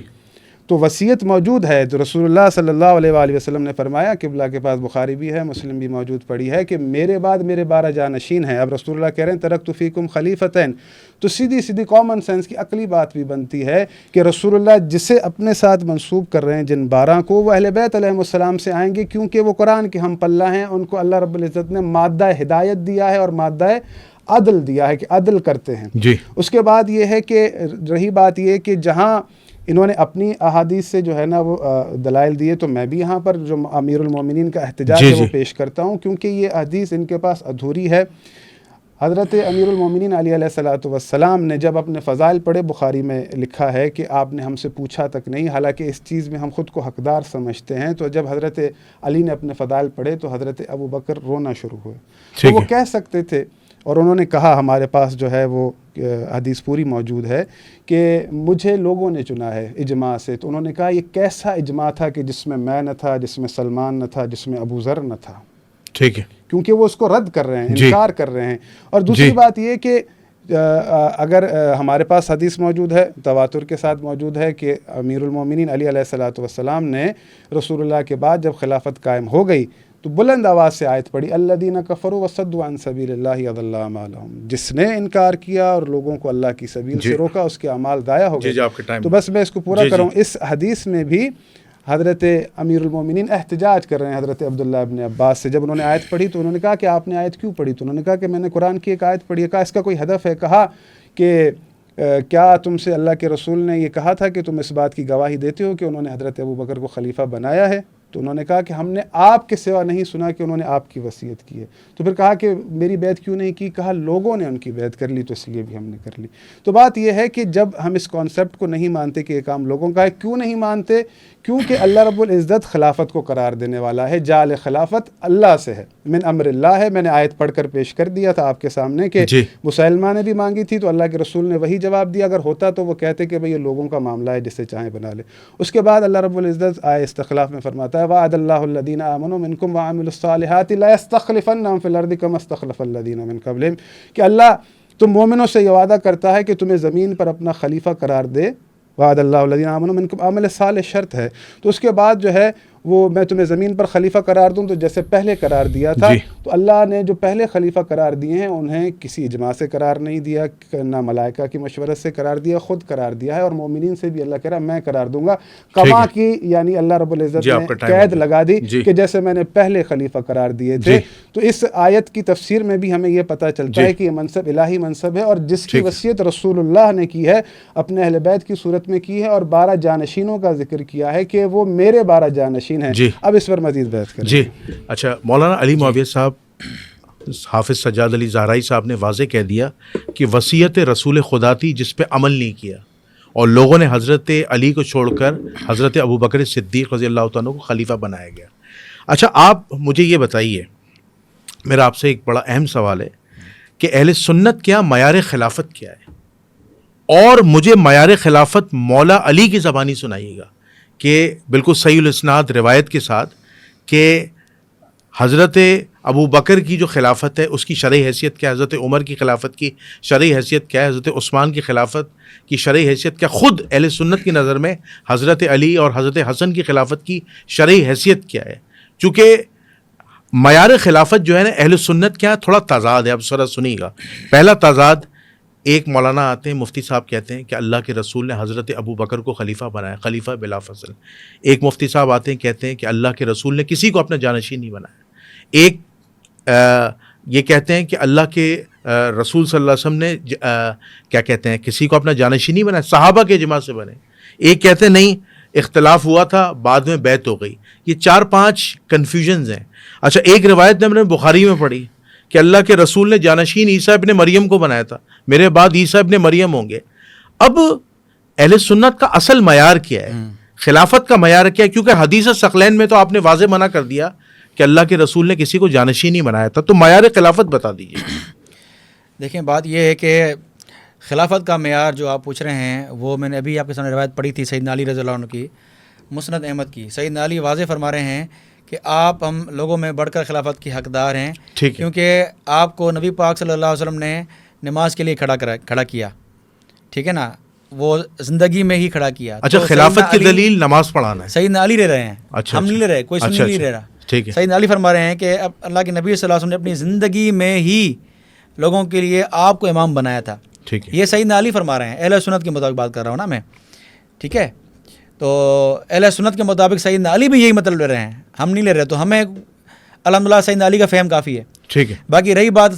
تو وصیت موجود ہے. تو رسول اللہ صلی اللہ علیہ وآلہ وسلم نے فرمایا، قبلہ کے پاس بخاری بھی ہے، مسلم بھی موجود پڑی ہے، کہ میرے بعد میرے 12 جانشین ہیں. اب رسول اللہ کہہ رہے ہیں ترکت فیکم خلیفتین، تو سیدھی کامن سینس کی عقلی بات بھی بنتی ہے کہ رسول اللہ جسے اپنے ساتھ منسوب کر رہے ہیں جن 12 کو، وہ اہل بیت علیہ السلام سے آئیں گے، کیونکہ وہ قرآن کے ہم پلہ ہیں. ان کو اللہ رب العزت نے مادہ ہدایت دیا ہے اور مادہ عدل دیا ہے کہ عدل کرتے ہیں. اس کے بعد یہ ہے کہ رہی بات یہ کہ جہاں انہوں نے اپنی احادیث سے جو ہے نا وہ دلائل دیے، تو میں بھی یہاں پر جو امیر المومنین کا احتجاج ہے وہ پیش کرتا ہوں، کیونکہ یہ حدیث ان کے پاس ادھوری ہے. حضرت امیر المومنین علیہ الصلوۃ والسلام نے جب اپنے فضائل پڑھے، بخاری میں لکھا ہے کہ آپ نے ہم سے پوچھا تک نہیں، حالانکہ اس چیز میں ہم خود کو حقدار سمجھتے ہیں. تو جب حضرت علی نے اپنے فضائل پڑھے تو حضرت ابو بکر رونا شروع ہوئے. تو وہ کہہ سکتے تھے، اور انہوں نے کہا، ہمارے پاس جو ہے وہ حدیث پوری موجود ہے کہ مجھے لوگوں نے چنا ہے اجماع سے. تو انہوں نے کہا یہ کیسا اجماع تھا کہ جس میں نہ تھا، جس میں سلمان نہ تھا، جس میں ابو ذر نہ تھا. ٹھیک ہے، کیونکہ وہ اس کو رد کر رہے ہیں، انکار کر رہے ہیں. اور دوسری بات یہ کہ اگر ہمارے پاس حدیث موجود ہے، تواتر کے ساتھ موجود ہے کہ امیر المومنین علی علیہ الصلوۃ والسلام نے رسول اللہ کے بعد جب خلافت قائم ہو گئی تو بلند آواز سے آیت پڑھی، الذین کفروا وصدوا عن سبیل اللہ اضل اعمالهم، جس نے انکار کیا اور لوگوں کو اللہ کی سبیل سے روکا، اس کے اعمال ضائع ہو گئے. تو بس میں اس کو پورا کروں. اس حدیث میں بھی حضرت امیر المومنین احتجاج کر رہے ہیں حضرت عبداللہ ابن عباس سے. جب انہوں نے آیت پڑھی تو انہوں نے کہا کہ آپ نے آیت کیوں پڑھی؟ تو انہوں نے کہا کہ میں نے قرآن کی ایک آیت پڑھی ہے. کہا اس کا کوئی ہدف ہے؟ کہا کہ کیا تم سے اللہ کے رسول نے یہ کہا تھا کہ تم اس بات کی گواہی دیتے ہو کہ انہوں نے حضرت ابو بکر کو خلیفہ بنایا ہے؟ تو انہوں نے کہا کہ ہم نے آپ کے سوا نہیں سنا کہ انہوں نے آپ کی وصیت کی ہے. تو پھر کہا کہ میری بیعت کیوں نہیں کی؟ کہا لوگوں نے ان کی بیعت کر لی تو اس لیے بھی ہم نے کر لی. تو بات یہ ہے کہ جب ہم اس کانسیپٹ کو نہیں مانتے کہ یہ کام لوگوں کا ہے، کیوں نہیں مانتے؟ کیونکہ اللہ رب العزت خلافت کو قرار دینے والا ہے. جعل خلافت اللہ سے ہے، من امر اللہ ہے. میں نے آیت پڑھ کر پیش کر دیا تھا آپ کے سامنے کہ مسلمہ نے بھی مانگی تھی تو اللہ کے رسول نے وہی جواب دیا. اگر ہوتا تو وہ کہتے کہ بھئی یہ لوگوں کا معاملہ ہے، جسے چاہیں بنا لے. اس کے بعد اللہ رب العزت آئے استخلاف میں فرماتا ہے، وعد اللہ الذین آمنوا منکم وعملوا الصالحات لا یستخلفنہم فی الارض کما استخلف الذین من قبلہم، کہ اللہ تم مومنوں سے یہ وعدہ کرتا ہے کہ تمہیں زمین پر اپنا خلیفہ قرار دے. وعد اللہ الذین آمنوا منکم، عمل صالح شرط ہے. تو اس کے بعد جو ہے وہ میں تمہیں زمین پر خلیفہ قرار دوں، تو جیسے پہلے قرار دیا تھا تو اللہ نے جو پہلے خلیفہ قرار دیے ہیں انہیں کسی اجماع سے قرار نہیں دیا، نہ ملائکہ کی مشورت سے قرار دیا، خود قرار دیا ہے. اور مومنین سے بھی اللہ کہہ رہا میں قرار دوں گا. کما کی یعنی اللہ رب العزت نے قید لگا دی کہ جیسے میں نے پہلے خلیفہ قرار دیے تھے. تو اس آیت کی تفسیر میں بھی ہمیں یہ پتہ چلتا ہے کہ یہ منصب الہی منصب ہے، اور جس کی وصیت رسول اللہ نے کی ہے اپنے اہل بیت کی صورت میں کی ہے، اور 12 جانشینوں کا ذکر کیا ہے کہ وہ میرے 12 جانشین ہیں. اب اس پر مزید بحث کریں. اچھا، مولانا علی معاویہ صاحب، حافظ سجاد علی زہرائی صاحب نے واضح کہہ دیا کہ وصیت رسول خدا تھی جس پہ عمل نہیں کیا، اور لوگوں نے حضرت علی کو چھوڑ کر حضرت ابو بکر صدیق رضی اللہ تعالیٰ کو خلیفہ بنایا گیا. اچھا، آپ مجھے یہ بتائیے، میرا آپ سے ایک بڑا اہم سوال ہے کہ اہل سنت کیا معیار خلافت کیا ہے؟ اور مجھے معیار خلافت مولا علی کی زبانی سنائیے گا کہ بالکل صحیح الاسناد روایت کے ساتھ کہ حضرت ابو بکر کی جو خلافت ہے اس کی شرعی حیثیت کیا ہے، حضرت عمر کی خلافت کی شرعی حیثیت کیا ہے، حضرت عثمان کی خلافت کی شرعی حیثیت کیا، خود اہل سنت کی نظر میں حضرت علی اور حضرت حسن کی خلافت کی شرعی حیثیت کیا ہے. چونکہ معیار خلافت جو ہے نا اہل سنت کے یہاں تھوڑا تضاد ہے. اب ذرا سنیے گا. پہلا تضاد، ایک مولانا آتے ہیں مفتی صاحب کہتے ہیں کہ اللہ کے رسول نے حضرت ابو بکر کو خلیفہ بنایا، خلیفہ بلا فصل. ایک مفتی صاحب آتے ہیں کہتے ہیں کہ اللہ کے رسول نے کسی کو اپنا جانشین نہیں بنایا. ایک یہ کہتے ہیں کہ اللہ کے رسول صلی اللہ علیہ وسلم نے کیا کہتے ہیں کسی کو اپنا جانشین نہیں بنایا، صحابہ کے اجماع سے بنے. ایک کہتے ہیں نہیں اختلاف ہوا تھا بعد میں بیعت ہو گئی. یہ 4-5 کنفیوژنز ہیں. اچھا ایک روایت میں نے بخاری میں پڑھی کہ اللہ کے رسول نے جانشین عیسیٰ ابن مریم کو بنایا تھا، میرے بعد عیسیٰ ابن مریم ہوں گے. اب اہل سنت کا اصل معیار کیا ہے، خلافت کا معیار کیا ہے؟ کیونکہ حدیث ثقلین میں تو آپ نے واضح منع کر دیا کہ اللہ کے رسول نے کسی کو جانشین نہیں بنایا تھا، تو معیار خلافت بتا دیجیے. دیکھیں بات یہ ہے کہ خلافت کا معیار جو آپ پوچھ رہے ہیں وہ میں نے ابھی آپ کے سامنے روایت پڑھی تھی سیدنا علی رضی اللہ عنہ کی، مسند احمد کی. سیدنا علی واضح فرما رہے ہیں کہ آپ ہم لوگوں میں بڑھ کر خلافت کی حقدار ہیں، کیونکہ آپ کو نبی پاک صلی اللہ علیہ وسلم نے نماز کے لیے کھڑا کیا، ٹھیک ہے نا، وہ زندگی میں ہی کھڑا کیا. اچھا خلافت کی دلیل نماز پڑھانا ہے، سیدنا علی لے رہے ہیں، ہم نہیں لے رہے، کوئی سنی نہیں لے رہا. سیدنا علی فرما رہے ہیں کہ اب اللہ کے نبی صلی اللہ علیہ وسلم نے اپنی زندگی میں ہی لوگوں کے لیے آپ کو امام بنایا تھا. یہ سیدنا علی فرما رہے ہیں، اہل سنت کے مطابق بات کر رہا ہوں نا میں، ٹھیک ہے. تو اہل سنت کے مطابق سیدنا علی بھی یہی مطلب لے رہے ہیں، ہم نہیں لے رہے. تو ہمیں الحمدللہ سیدنا علی کا فہم کافی ہے. ٹھیک ہے. باقی رہی بات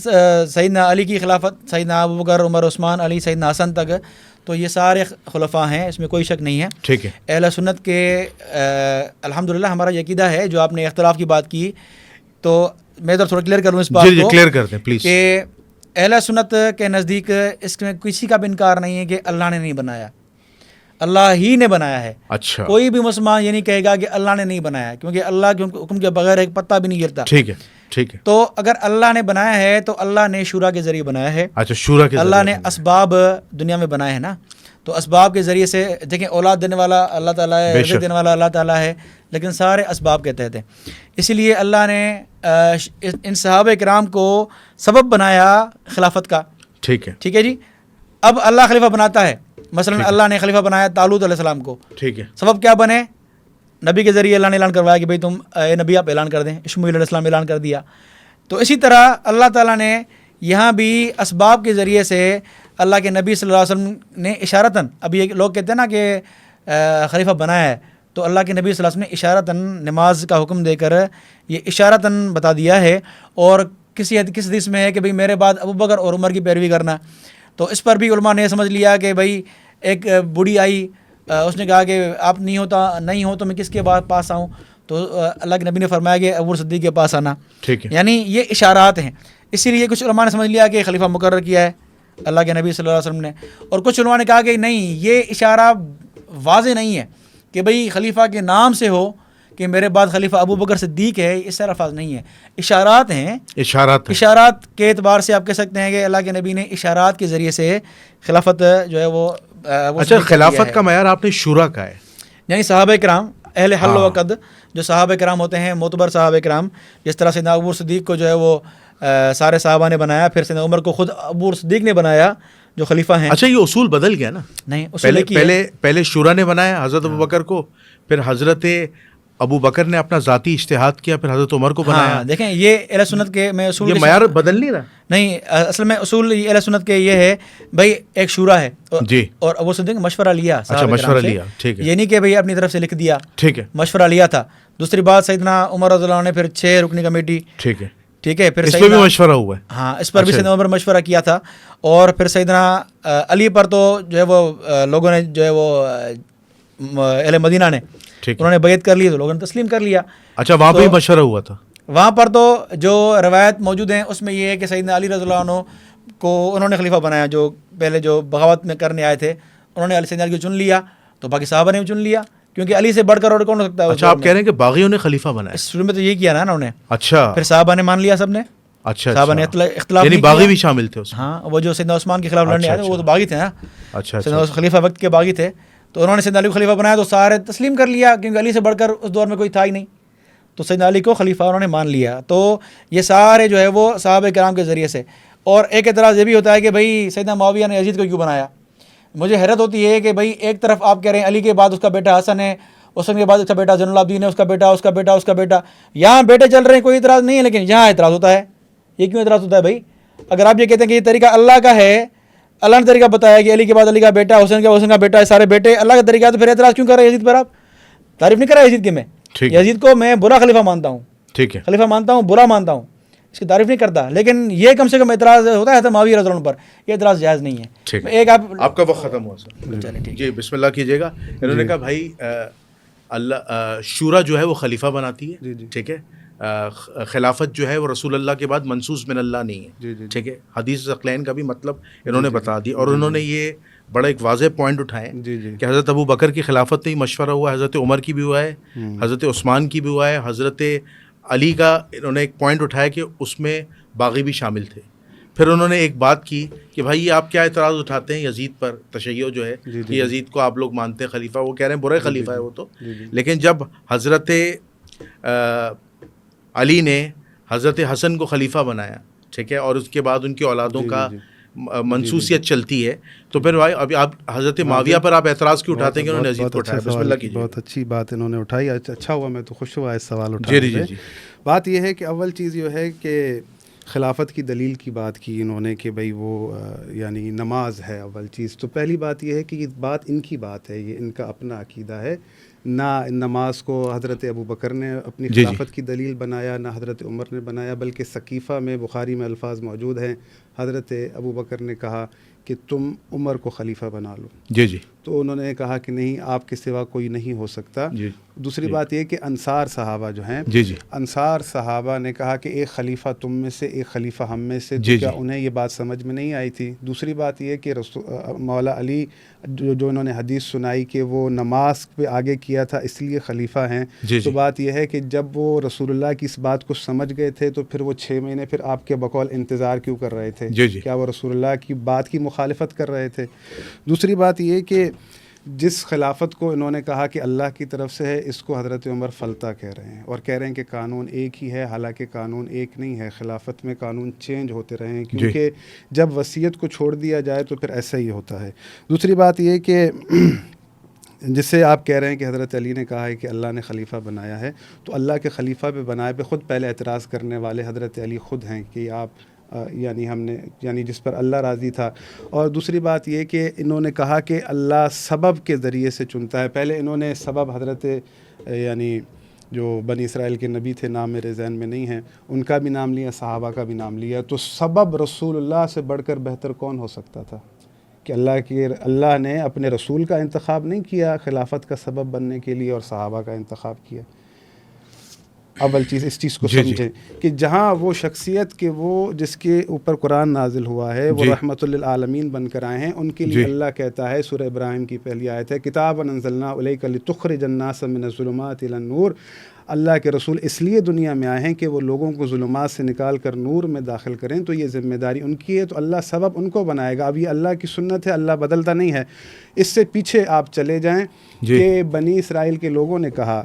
سیدنا علی کی خلافت، سیدنا ابو بکر، عمر، عثمان، علی، سیدنا حسن تک، تو یہ سارے خلفاء ہیں، اس میں کوئی شک نہیں ہے. ٹھیک ہے. اہل سنت کے الحمدللہ ہمارا یہ عقیدہ ہے. جو آپ نے اختلاف کی بات کی تو میں ادھر تھوڑا کلیئر کر لوں اس بات کو، کلیئر کر دیں پلیز. کہ اہل سنت کے نزدیک اس میں کسی کا بھی انکار نہیں ہے کہ اللہ نے نہیں بنایا، اللہ ہی نے بنایا ہے. اچھا. کوئی بھی مسلمان یہ نہیں کہے گا کہ اللہ نے نہیں بنایا، کیونکہ اللہ کے حکم کے بغیر ایک پتا بھی نہیں گرتا. ٹھیک ہے. ٹھیک ہے. تو اگر اللہ نے بنایا ہے تو اللہ نے شورا کے ذریعے بنایا ہے. اچھا شورا کے اللہ نے اسباب دنیا میں بنائے ہیں نا، تو اسباب کے ذریعے سے دیکھیں اولاد دینے والا اللہ تعالیٰ ہے، رزق دینے والا اللہ تعالیٰ ہے، لیکن سارے اسباب کے تحت ہیں. اسی لیے اللہ نے ان صحابہ کرام کو سبب بنایا خلافت کا. ٹھیک ہے. ٹھیک ہے جی. اب اللہ خلیفہ بناتا ہے، مثلا اللہ نے خلیفہ بنایا طالوت علیہ السلام کو. ٹھیک ہے. سبب کیا بنے؟ نبی کے ذریعے اللہ نے اعلان کروایا کہ بھئی تم اے نبی آپ اعلان کر دیں. اشمعیل علیہ السلام اعلان کر دیا. تو اسی طرح اللہ تعالیٰ نے یہاں بھی اسباب کے ذریعے سے اللہ کے نبی صلی اللہ علیہ وسلم نے اشارتاً، ابھی یہ لوگ کہتے ہیں نا کہ خلیفہ بنایا ہے، تو اللہ کے نبی صلی اللہ علیہ وسلم نے اشارتاً نماز کا حکم دے کر یہ اشارتاً بتا دیا ہے. اور کس حدیث میں ہے کہ بھئی میرے بعد ابو بکر اور عمر کی پیروی کرنا. تو اس پر بھی علماء نے سمجھ لیا کہ بھئی ایک بوڑھی آئی، اس نے کہا کہ آپ نہیں ہو تو میں کس کے پاس آؤں؟ تو اللہ کے نبی نے فرمایا کہ ابو صدیق کے پاس آنا. ٹھیک ہے. یعنی یہ اشارات ہیں. اسی لیے کچھ علماء نے سمجھ لیا کہ خلیفہ مقرر کیا ہے اللہ کے نبی صلی اللہ علیہ وسلم نے، اور کچھ علماء نے کہا کہ نہیں، یہ اشارہ واضح نہیں ہے کہ بھئی خلیفہ کے نام سے ہو کہ میرے بعد خلیفہ ابو بکر صدیق ہے، اس طرح الفاظ نہیں ہے. اشارات ہیں. اشارات کے اعتبار سے آپ کہہ سکتے ہیں کہ اللہ کے نبی نے اشارات کے ذریعے سے خلافت جو ہے وہ اچھا خلافت کا معیار آپ نے شورا کا ہے، یعنی صحابہ کرام اہل حل و عقد جو صحابہ کرام ہوتے ہیں، معتبر صحابہ کرام، جس طرح سیدنا ابو صدیق کو جو ہے وہ سارے صحابہ نے بنایا، پھر سیدنا عمر کو خود ابو صدیق نے بنایا جو خلیفہ ہیں. اچھا یہ اصول بدل گیا نا؟ نہیں، پہلے شورا نے بنایا حضرت ابو بکر کو، پھر حضرت ابو بکر نے اپنا ذاتی اجتہاد کیا، پھر حضرت عمر کو بنایا. دیکھیں یہ اہل سنت کے میں اصول، یہ معیار بدل نہیں رہا. نہیں، اصل میں اصول اہل سنت کے یہ ہے بھائی ایک شورا ہے جی، اور ابو صدیق مشورہ لیا. اچھا مشورہ لیا. ٹھیک ہے. یہ نہیں کہ بھائی اپنی طرف سے لکھ دیا. ٹھیک ہے. مشورہ لیا تھا. دوسری بات سیدنا عمر رضی اللہ عنہ نے پھر 6 رکنی کمیٹی. ٹھیک ہے. ٹھیک ہے. پھر اس پہ بھی مشورہ ہوا ہے. ہاں اس پر بھی سیدنا عمر مشورہ کیا تھا. اور پھر سیدنا علی پر تو جو ہے وہ لوگوں نے جو ہے وہ اہل مدینہ نے انہوں نے بیعت کر لی تو لوگوں نے تسلیم کر لیا. اچھا وہاں پہ مشورہ ہوا تھا. وہاں پر تو جو روایت موجود ہیں اس میں یہ ہے کہ سیدنا علی رضی اللہ عنہ کو انہوں نے خلیفہ بنایا، جو پہلے جو بغاوت میں کرنے آئے تھے انہوں نے سیدنا علی کو چن لیا، تو باقی صحابہ نے بھی چن لیا، کیونکہ علی سے بڑھ کر اور کون ہو سکتا ہے. اچھا آپ کہہ رہے ہیں کہ باغیوں نے خلیفہ بنایا؟ شروع میں تو یہ کیا نا انہوں نے. اچھا پھر صحابہ نے مان لیا سب نے. اچھا صحابہ نے اختلاف، یعنی باغی بھی شامل تھے اس میں. ہاں وہ جو سیدنا عثمان کے خلاف لڑنے آئے تھے وہ تو باغی تھے نا. اچھا سیدنا خلیفہ وقت کے باغی تھے، تو انہوں نے سیدنا علی کو خلیفہ بنایا تو سارے تسلیم کر لیا، کیونکہ علی سے بڑھ کر اس دور میں کوئی تھا ہی نہیں. تو سیدنا علی کو خلیفہ انہوں نے مان لیا. تو یہ سارے جو ہے وہ صحابہ کرام کے ذریعے سے. اور ایک اعتراض یہ بھی ہوتا ہے کہ بھائی سیدنا معاویہ نے یزید کو کیوں بنایا. مجھے حیرت ہوتی ہے کہ بھائی ایک طرف آپ کہہ رہے ہیں علی کے بعد اس کا بیٹا حسن ہے, حسن کے بعد اس کا بیٹا زین العابدین ہے, اس کا بیٹا اس کا بیٹا اس کا بیٹا, یہاں بیٹے چل رہے ہیں, کوئی اعتراض نہیں ہے, لیکن یہاں اعتراض ہوتا ہے. یہ کیوں اعتراض ہوتا ہے بھائی؟ اگر آپ یہ کہتے ہیں کہ یہ طریقہ اللہ کا ہے, اللہ نے طریقہ بتایا کہ علی کے بعد علی کا بیٹا, حسین کے حسین کا بیٹا ہے, سارے بیٹے اللہ کا طریقہ ہے, تو پھر اعتراض کیوں کر رہے ہیں یزید پر؟ آپ تعریف نہیں کر رہے یزید کی. میں یزید کو میں برا خلیفہ مانتا ہوں, ٹھیک ہے, خلیفہ مانتا ہوں, برا مانتا ہوں, اس کی تعریف نہیں کرتا, لیکن یہ کم سے کم اعتراض ہوتا ہے حضرت معاویہ رضی اللہ عنہ پر, یہ اعتراض جائز نہیں ہے. ایک آپ کا وقت ختم ہوا سر, جی بسم اللہ کیجیے گا. انہوں نے کہا بھائی اللہ شورا جو ہے وہ خلیفہ بناتی ہے, ٹھیک ہے, خلافت جو ہے وہ رسول اللہ کے بعد منصوص من اللہ نہیں ہے, ٹھیک ہے. حدیث ثقلین کا بھی مطلب انہوں نے بتا دی, اور انہوں نے یہ بڑا ایک واضح پوائنٹ اٹھائے کہ حضرت ابو بکر کی خلافت نہیں مشورہ ہوا, حضرت عمر کی بھی ہوا ہے, حضرت عثمان کی بھی ہوا ہے, حضرت علی کا انہوں نے ایک پوائنٹ اٹھایا کہ اس میں باغی بھی شامل تھے. پھر انہوں نے ایک بات کی کہ بھائی یہ آپ کیا اعتراض اٹھاتے ہیں یزید پر, تشیع جو ہے کہ یزید کو آپ لوگ مانتے ہیں خلیفہ, وہ کہہ رہے ہیں برے خلیفہ ہے وہ تو, لیکن جب حضرت علی نے حضرت حسن کو خلیفہ بنایا, ٹھیک ہے, اور اس کے بعد ان کی اولادوں کا منصوصیت چلتی ہے, تو پھر بھائی ابھی آپ حضرت معاویہ پر آپ اعتراض کیوں اٹھاتے ہیں کہ انہوں نے یزید کو اٹھایا؟ بسم اللہ کیجیے. بہت اچھی بات انہوں نے اٹھائی, اچھا ہوا, میں تو خوش ہوا اس سوال اٹھانے سے. بات یہ ہے کہ اول چیز یہ ہے کہ خلافت کی دلیل کی بات کی انہوں نے کہ بھائی وہ یعنی نماز ہے اول چیز. تو پہلی بات یہ ہے کہ یہ بات ان کی بات ہے, یہ ان کا اپنا عقیدہ ہے. نہ نماز کو حضرت ابو بکر نے اپنی خلافت کی دلیل بنایا, نہ حضرت عمر نے بنایا, بلکہ سقیفہ میں بخاری میں الفاظ موجود ہیں, حضرت ابو بکر نے کہا کہ تم عمر کو خلیفہ بنا لو. جی تو انہوں نے کہا کہ نہیں, آپ کے سوا کوئی نہیں ہو سکتا. دوسری بات یہ کہ انصار صحابہ جو ہیں, انصار صحابہ نے کہا کہ ایک خلیفہ تم میں سے, ایک خلیفہ ہم میں سے, تو کیا انہیں یہ بات سمجھ میں نہیں آئی تھی؟ دوسری بات یہ کہ مولا علی جو انہوں نے حدیث سنائی کہ وہ نماز پہ آگے کیا تھا اس لیے خلیفہ ہیں, تو بات یہ ہے کہ جب وہ رسول اللہ کی اس بات کو سمجھ گئے تھے تو پھر وہ 6 مہینے پھر آپ کے بقول انتظار کیوں کر رہے تھے؟ کیا وہ رسول اللہ کی بات کی مخالفت کر رہے تھے؟ دوسری بات یہ کہ جس خلافت کو انہوں نے کہا کہ اللہ کی طرف سے ہے, اس کو حضرت عمر فلتہ کہہ رہے ہیں, اور کہہ رہے ہیں کہ قانون ایک ہی ہے, حالانکہ قانون ایک نہیں ہے. خلافت میں قانون چینج ہوتے رہے ہیں, کیونکہ جب وصیت کو چھوڑ دیا جائے تو پھر ایسا ہی ہوتا ہے. دوسری بات یہ کہ جس سے آپ کہہ رہے ہیں کہ حضرت علی نے کہا ہے کہ اللہ نے خلیفہ بنایا ہے, تو اللہ کے خلیفہ پہ بنائے پہ خود پہلے اعتراض کرنے والے حضرت علی خود ہیں کہ آپ یعنی جس پر اللہ راضی تھا. اور دوسری بات یہ کہ انہوں نے کہا کہ اللہ سبب کے ذریعے سے چنتا ہے. پہلے انہوں نے سبب حضرت یعنی جو بنی اسرائیل کے نبی تھے, نام میرے ذہن میں نہیں ہیں, ان کا بھی نام لیا, صحابہ کا بھی نام لیا. تو سبب رسول اللہ سے بڑھ کر بہتر کون ہو سکتا تھا کہ اللہ نے اپنے رسول کا انتخاب نہیں کیا خلافت کا سبب بننے کے لیے, اور صحابہ کا انتخاب کیا. اول چیز اس چیز کو سمجھیں کہ جہاں وہ شخصیت کہ وہ جس کے اوپر قرآن نازل ہوا ہے وہ رحمت للعالمین بن کر آئے ہیں, ان کے لیے اللہ کہتا ہے, سورہ ابراہیم کی پہلی آیت ہے, کتابا انزلنا الیک لتخرج الناس من الظلمات الی النور. اللہ کے رسول اس لیے دنیا میں آئے ہیں کہ وہ لوگوں کو ظلمات سے نکال کر نور میں داخل کریں, تو یہ ذمہ داری ان کی ہے, تو اللہ سبب ان کو بنائے گا. اب یہ اللہ کی سنت ہے, اللہ بدلتا نہیں ہے. اس سے پیچھے آپ چلے جائیں کہ بنی اسرائیل کے لوگوں نے کہا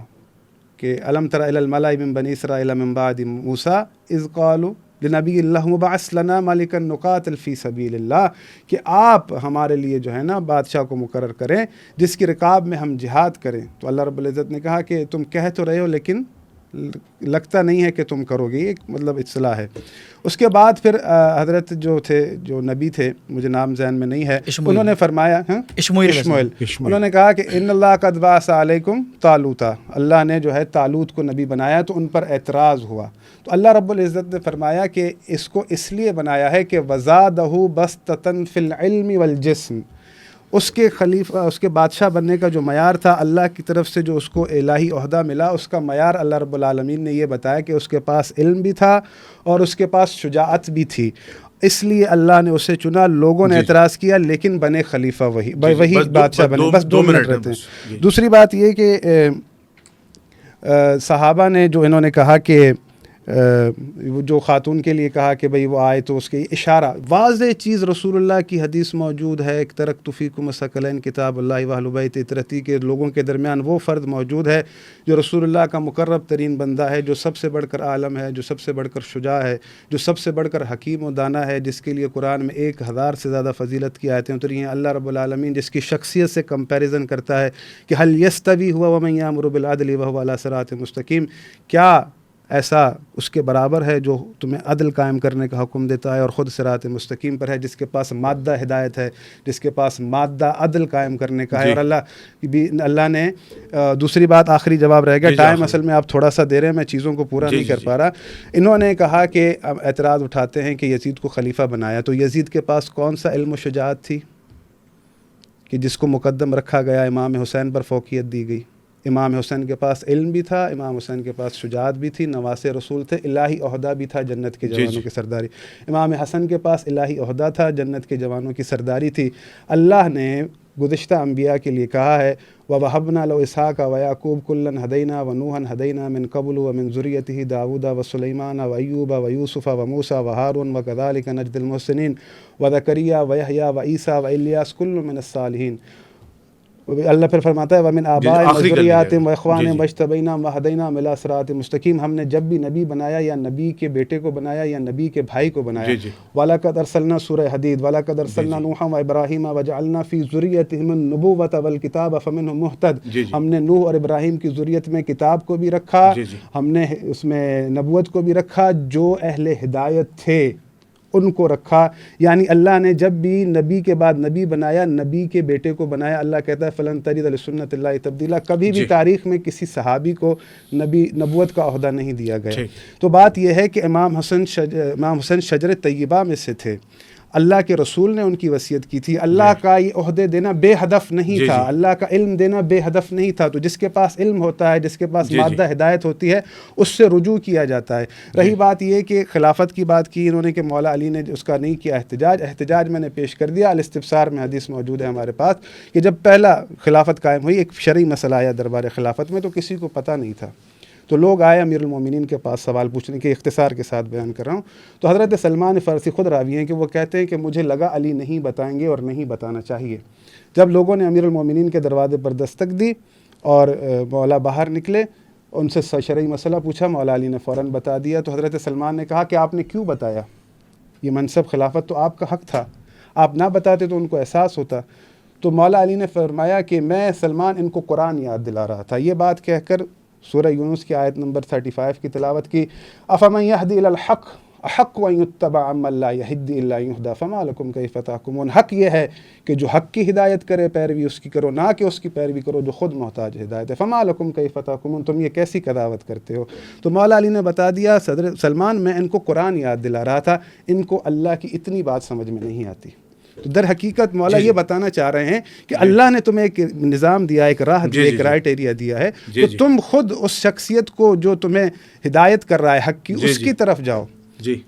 کہ الم تر الی الملأ من بنی اسرائیل من بعد موسیٰ اذ قالوا لنبی اللہ مبعث لنا ملکا نقاتل فی سبیل اللہ, کہ آپ ہمارے لیے جو ہے نا بادشاہ کو مقرر کریں جس کی رکاب میں ہم جہاد کریں. تو اللہ رب العزت نے کہا کہ تم کہہ تو رہے ہو لیکن لگتا نہیں ہے کہ تم کرو گے, ایک مطلب اصطلاح ہے. اس کے بعد پھر حضرت جو نبی تھے, مجھے نام ذہن میں نہیں ہے, انہوں نے فرمایا اشمعیل, انہوں نے کہا کہ ان اللہ قد بعث علیکم طالوتا, اللہ نے جو ہے طالوت کو نبی بنایا. تو ان پر اعتراض ہوا, تو اللہ رب العزت نے فرمایا کہ اس کو اس لیے بنایا ہے کہ وزادہ بسطۃ فی العلم والجسم, اس کے خلیفہ, اس کے بادشاہ بننے کا جو معیار تھا اللہ کی طرف سے جو اس کو الہی عہدہ ملا, اس کا معیار اللہ رب العالمین نے یہ بتایا کہ اس کے پاس علم بھی تھا اور اس کے پاس شجاعت بھی تھی, اس لیے اللہ نے اسے چنا. لوگوں نے اعتراض کیا لیکن بنے خلیفہ وہی بادشاہ بنے. بس 2 منٹ رہتے ہیں. دوسری بات یہ کہ صحابہ نے جو انہوں نے کہا کہ وہ جو خاتون کے لیے کہا کہ بھئی وہ آئے تو اس کے اشارہ واضح چیز رسول اللہ کی حدیث موجود ہے، ایک ترکت فیکم الثقلین کتاب اللہ و اہل بیت اطرتی کے لوگوں کے درمیان وہ فرد موجود ہے جو رسول اللہ کا مقرب ترین بندہ ہے، جو سب سے بڑھ کر عالم ہے، جو سب سے بڑھ کر شجاع ہے، جو سب سے بڑھ کر حکیم و دانا ہے، جس کے لیے قرآن میں 1000 سے زیادہ فضیلت کی آیتیں اتری ہیں۔ اللہ رب العالمین جس کی شخصیت سے کمپیریزن کرتا ہے کہ حل یستوی ہوا ومن یامر بالعدل وہو علی صراط مستقیم، کیا ایسا اس کے برابر ہے جو تمہیں عدل قائم کرنے کا حکم دیتا ہے اور خود صراط مستقیم پر ہے، جس کے پاس مادہ ہدایت ہے، جس کے پاس مادہ عدل قائم کرنے کا ہے۔ اور اللہ نے دوسری بات آخری جواب رہ گیا، ٹائم اصل میں آپ تھوڑا سا دے رہے ہیں، میں چیزوں کو پورا نہیں کر پا رہا۔ انہوں نے کہا کہ اعتراض اٹھاتے ہیں کہ یزید کو خلیفہ بنایا، تو یزید کے پاس کون سا علم و شجاعت تھی کہ جس کو مقدم رکھا گیا، امام حسین پر فوقیت دی گئی؟ امام حسین کے پاس علم بھی تھا، امام حسین کے پاس شجاعت بھی تھی، نواسے رسول تھے، الہی عہدہ بھی تھا، جنت کے جوانوں کی سرداری۔ امام حسن کے پاس الہی عہدہ تھا، جنت کے جوانوں کی سرداری تھی۔ اللہ نے گزشتہ انبیاء کے لیے کہا ہے وَوَهَبْنَا لَهُ إِسْحَاقَ وَيَعْقُوبَ كُلًّا هَدَيْنَا وَنُوحًا هَدَيْنَا مِن قَبْلُ وَمِن ذُرِّيَّتِهِ دَاوُودَ وَسُلَيْمَانَ وَأَيُّوبَ وَيُوسُفَ وَمُوسَى وَهَارُونَ وَكَذَلِكَ نَجْزِي الْمُحْسِنِينَ وَزَكَرِيَّا وَيَحْيَىٰ وَعِيسَىٰ وَإِلْيَاسَ كُلٌّ مِّنَ الصَّالِحِينَ۔ اللہ پھر فرماتا ہے وَمِنْ آبَائِهِمْ وَذُرِّيَّاتِهِمْ وَإِخْوَانِهِمْ وَاجْتَبَيْنَاهُمْ وَهَدَيْنَاهُمْ إِلَىٰ صِرَاطٍ مُسْتَقِيمٍ۔ ہم نے جب بھی نبی بنایا یا نبی کے بیٹے کو بنایا یا نبی کے بھائی کو بنایا، وَلَقَدْ أَرْسَلْنَا سورہ حدید وَلَقَدْ أَرْسَلْنَا نُوحًا وَإِبْرَاهِيمَ وَجَعَلْنَا فِي ذُرِّيَّتِهِمُ النُّبُوَّةَ وَالْكِتَابَ فَمِنْهُمْ مُهْتَدٍ۔ ہم نے نوح اور ابراہیم کی ذریت میں کتاب کو بھی رکھا، ہم نے اس میں نبوت کو بھی رکھا، جو اہل ہدایت تھے ان کو رکھا۔ یعنی اللہ نے جب بھی نبی کے بعد نبی بنایا، نبی کے بیٹے کو بنایا۔ اللہ کہتا ہے فلن تجد لسنت اللہ تبدیلا، کبھی بھی تاریخ میں کسی صحابی کو نبوت کا عہدہ نہیں دیا گیا۔ تو بات یہ ہے کہ امام حسن شجر طیبہ میں سے تھے، اللہ کے رسول نے ان کی وصیت کی تھی۔ اللہ کا یہ عہدے دینا بے ہدف نہیں تھا، اللہ کا علم دینا بے ہدف نہیں تھا۔ تو جس کے پاس علم ہوتا ہے، جس کے پاس مادہ ہدایت ہوتی ہے، اس سے رجوع کیا جاتا ہے۔ رہی بات یہ کہ خلافت کی بات کی انہوں نے کہ مولا علی نے اس کا نہیں کیا احتجاج میں نے پیش کر دیا، الاستفسار میں حدیث موجود ہے ہمارے پاس کہ جب پہلا خلافت قائم ہوئی، ایک شرعی مسئلہ آیا دربار خلافت میں، تو کسی کو پتہ نہیں تھا، تو لوگ آئے امیر المومنین کے پاس سوال پوچھنے کے، اختصار کے ساتھ بیان کر رہا ہوں۔ تو حضرت سلمان فارسی خود راوی ہیں کہ وہ کہتے ہیں کہ مجھے لگا علی نہیں بتائیں گے اور نہیں بتانا چاہیے۔ جب لوگوں نے امیر المومنین کے دروازے پر دستک دی اور مولا باہر نکلے، ان سے شرعی مسئلہ پوچھا، مولا علی نے فوراً بتا دیا۔ تو حضرت سلمان نے کہا کہ آپ نے کیوں بتایا؟ یہ منصب خلافت تو آپ کا حق تھا، آپ نہ بتاتے تو ان کو احساس ہوتا۔ تو مولا علی نے فرمایا کہ میں سلمان ان کو قرآن یاد دلا رہا تھا۔ یہ بات کہہ کر سورہ یونس کی آیت نمبر 35 کی تلاوت کی، افمن یہدی الی الحق احق ان یتبع امن لا یہدی الا یہدی فما لکم کیف تحکمون۔ حق یہ ہے کہ جو حق کی ہدایت کرے پیروی اس کی کرو، نہ کہ اس کی پیروی کرو جو خود محتاج ہدایت ہے۔ فما لکم کیف تحکمون، تم یہ کیسی قضاوت کرتے ہو؟ تو مولا علی نے بتا دیا صدر سلمان میں ان کو قرآن یاد دلا رہا تھا، ان کو اللہ کی اتنی بات سمجھ میں نہیں آتی۔ تو در حقیقت مولا یہ بتانا چاہ رہے ہیں کہ اللہ نے تمہیں ایک نظام دیا، ایک راہ دی، ایک کرائٹیریا دیا ہے، تو تم خود اس شخصیت کو جو تمہیں ہدایت کر رہا ہے حق کی، اس کی طرف جاؤ،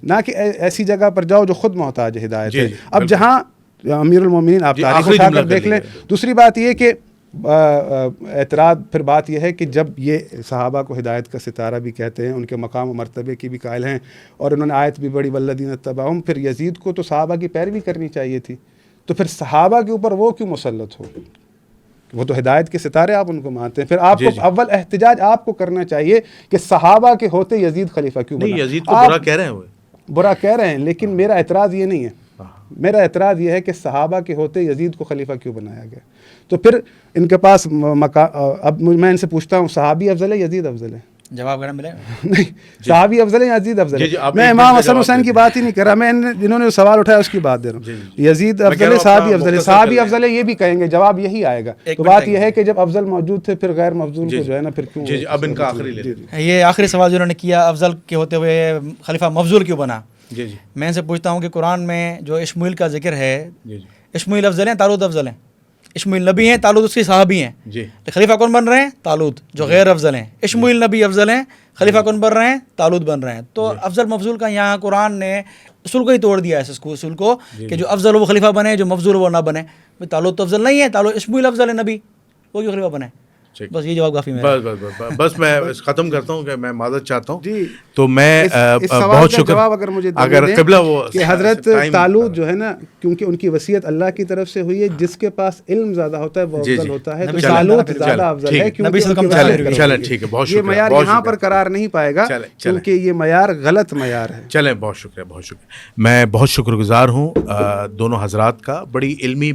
نہ کہ ایسی جگہ پر جاؤ جو خود محتاج ہدایت ہے۔ اب جہاں امیر المومنین آپ تاریخ اٹھا کر دیکھ لیں۔ دوسری بات یہ کہ اعتراض پھر بات یہ ہے کہ جب یہ صحابہ کو ہدایت کا ستارہ بھی کہتے ہیں، ان کے مقام و مرتبے کی بھی قائل ہیں، اور انہوں نے آیت بھی بڑی والذین اتبعوہم، پھر یزید کو تو صحابہ کی پیروی کرنی چاہیے تھی، تو پھر صحابہ کے اوپر وہ کیوں مسلط ہو؟ وہ تو ہدایت کے ستارے آپ ان کو مانتے ہیں۔ پھر آپ کو اول احتجاج آپ کو کرنا چاہیے کہ صحابہ کے ہوتے یزید خلیفہ کیوں بنا؟ یزید کو برا کہہ رہے ہیں، وہ برا کہہ رہے ہیں، لیکن میرا اعتراض یہ نہیں ہے۔ میرا اعتراض یہ ہے کہ صحابہ کے ہوتے یزید کو خلیفہ کیوں بنایا گیا؟ تو پھر ان کے پاس اب میں ان سے پوچھتا ہوں، صحابی افضل ہے یزید افضل ہے؟ جواب کرنا ملے نہیں، صحابی افضل ہے یا یزید افضل ہے؟ میں امام حسن حسین کی بات ہی نہیں کر رہا، میں جنہوں نے سوال اٹھایا اس کی بات دے رہا ہوں۔ یزید افضل ہے، صحابی افضل ہے؟ صحابی افضل ہے یہ بھی کہیں گے، جواب یہی آئے گا۔ تو بات یہ ہے کہ جب افضل موجود تھے، پھر غیر مفضول کو جو ہے نا پھر کیوں؟ اب ان کا آخری یہ آخری سوال جو انہوں نے کیا، افضل کے ہوتے ہوئے خلیفہ مفضول کیوں بنا؟ میں ان سے پوچھتا ہوں کہ قرآن میں جو اشمعیل کا ذکر ہے، اشمعیل افضل ہیں، طالوت افضل ہیں؟ اشمعیل نبی ہیں، طالوت اس کے صحابی ہیں، خلیفہ کون بن رہے ہیں؟ طالوت، جو غیر افضل ہیں۔ اشمعیل نبی افضل ہیں، خلیفہ کون بن رہے ہیں؟ طالوت بن رہے ہیں۔ تو افضل مفضول کا یہاں قرآن نے اصول کو ہی توڑ دیا ہے، اس اصول کو کہ جو افضل وہ خلیفہ بنے، جو مفضول وہ نہ بنے۔ طالوت تو افضل نہیں ہے، طالوت اشمعیل افضل ہے نبی، وہ کیوں خلیفہ بنے؟ ٹھیک. بس یہ جواب کافی میرا. بس میں ختم کرتا ہوں کہ میں معذرت چاہتا ہوں. جی تو میں اس سوال بہت کا شکر جواب اگر مجھے اگر دیں قبلہ وہ کہ حضرت طالوت جو ہے نا، کیونکہ ان کی وصیت اللہ کی طرف سے ہوئی ہے، جس کے پاس علم زیادہ ہوتا ہے وہ افضل ہوتا ہے، تو طالوت زیادہ افضل ہے کیونکہ چلیں ٹھیک ہے. بہت یہ شکریہ. معیار یہاں پر قرار نہیں پائے گا کیونکہ یہ معیار غلط معیار ہے. چلیں بہت شکریہ بہت شکریہ. میں بہت شکر گزار ہوں دونوں حضرات کا. بڑی علمی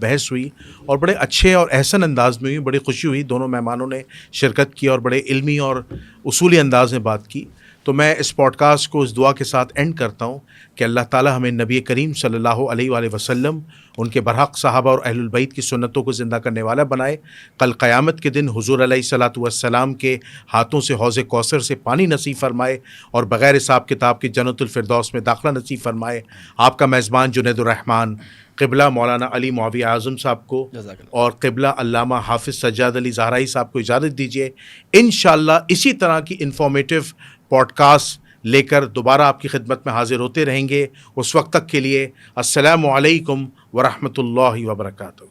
بحث ہوئی اور بڑے اچھے اور احسن انداز میں ہوئی. بڑی خوشی ہوئی دونوں مہمانوں نے شرکت کی اور بڑے علمی اور اصولی انداز میں بات کی. تو میں اس پوڈ کاسٹ کو اس دعا کے ساتھ اینڈ کرتا ہوں کہ اللہ تعالی ہمیں نبی کریم صلی اللہ علیہ وآلہ وسلم، ان کے برحق صحابہ اور اہل البیت کی سنتوں کو زندہ کرنے والا بنائے. کل قیامت کے دن حضور علیہ الصلاۃ والسلام کے ہاتھوں سے حوض کوثر سے پانی نصیب فرمائے اور بغیر حساب کتاب کے جنت الفردوس میں داخلہ نصیب فرمائے. آپ کا میزبان جنید الرحمن، قبلہ مولانا علی معاویہ اعظم صاحب کو اور قبلہ علامہ حافظ سجاد علی زہرائی صاحب کو اجازت دیجیے. انشاءاللہ اسی طرح کی انفارمیٹیو پوڈ کاسٹ لے کر دوبارہ آپ کی خدمت میں حاضر ہوتے رہیں گے. اس وقت تک کے لیے السلام علیکم ورحمۃ اللہ وبرکاتہ.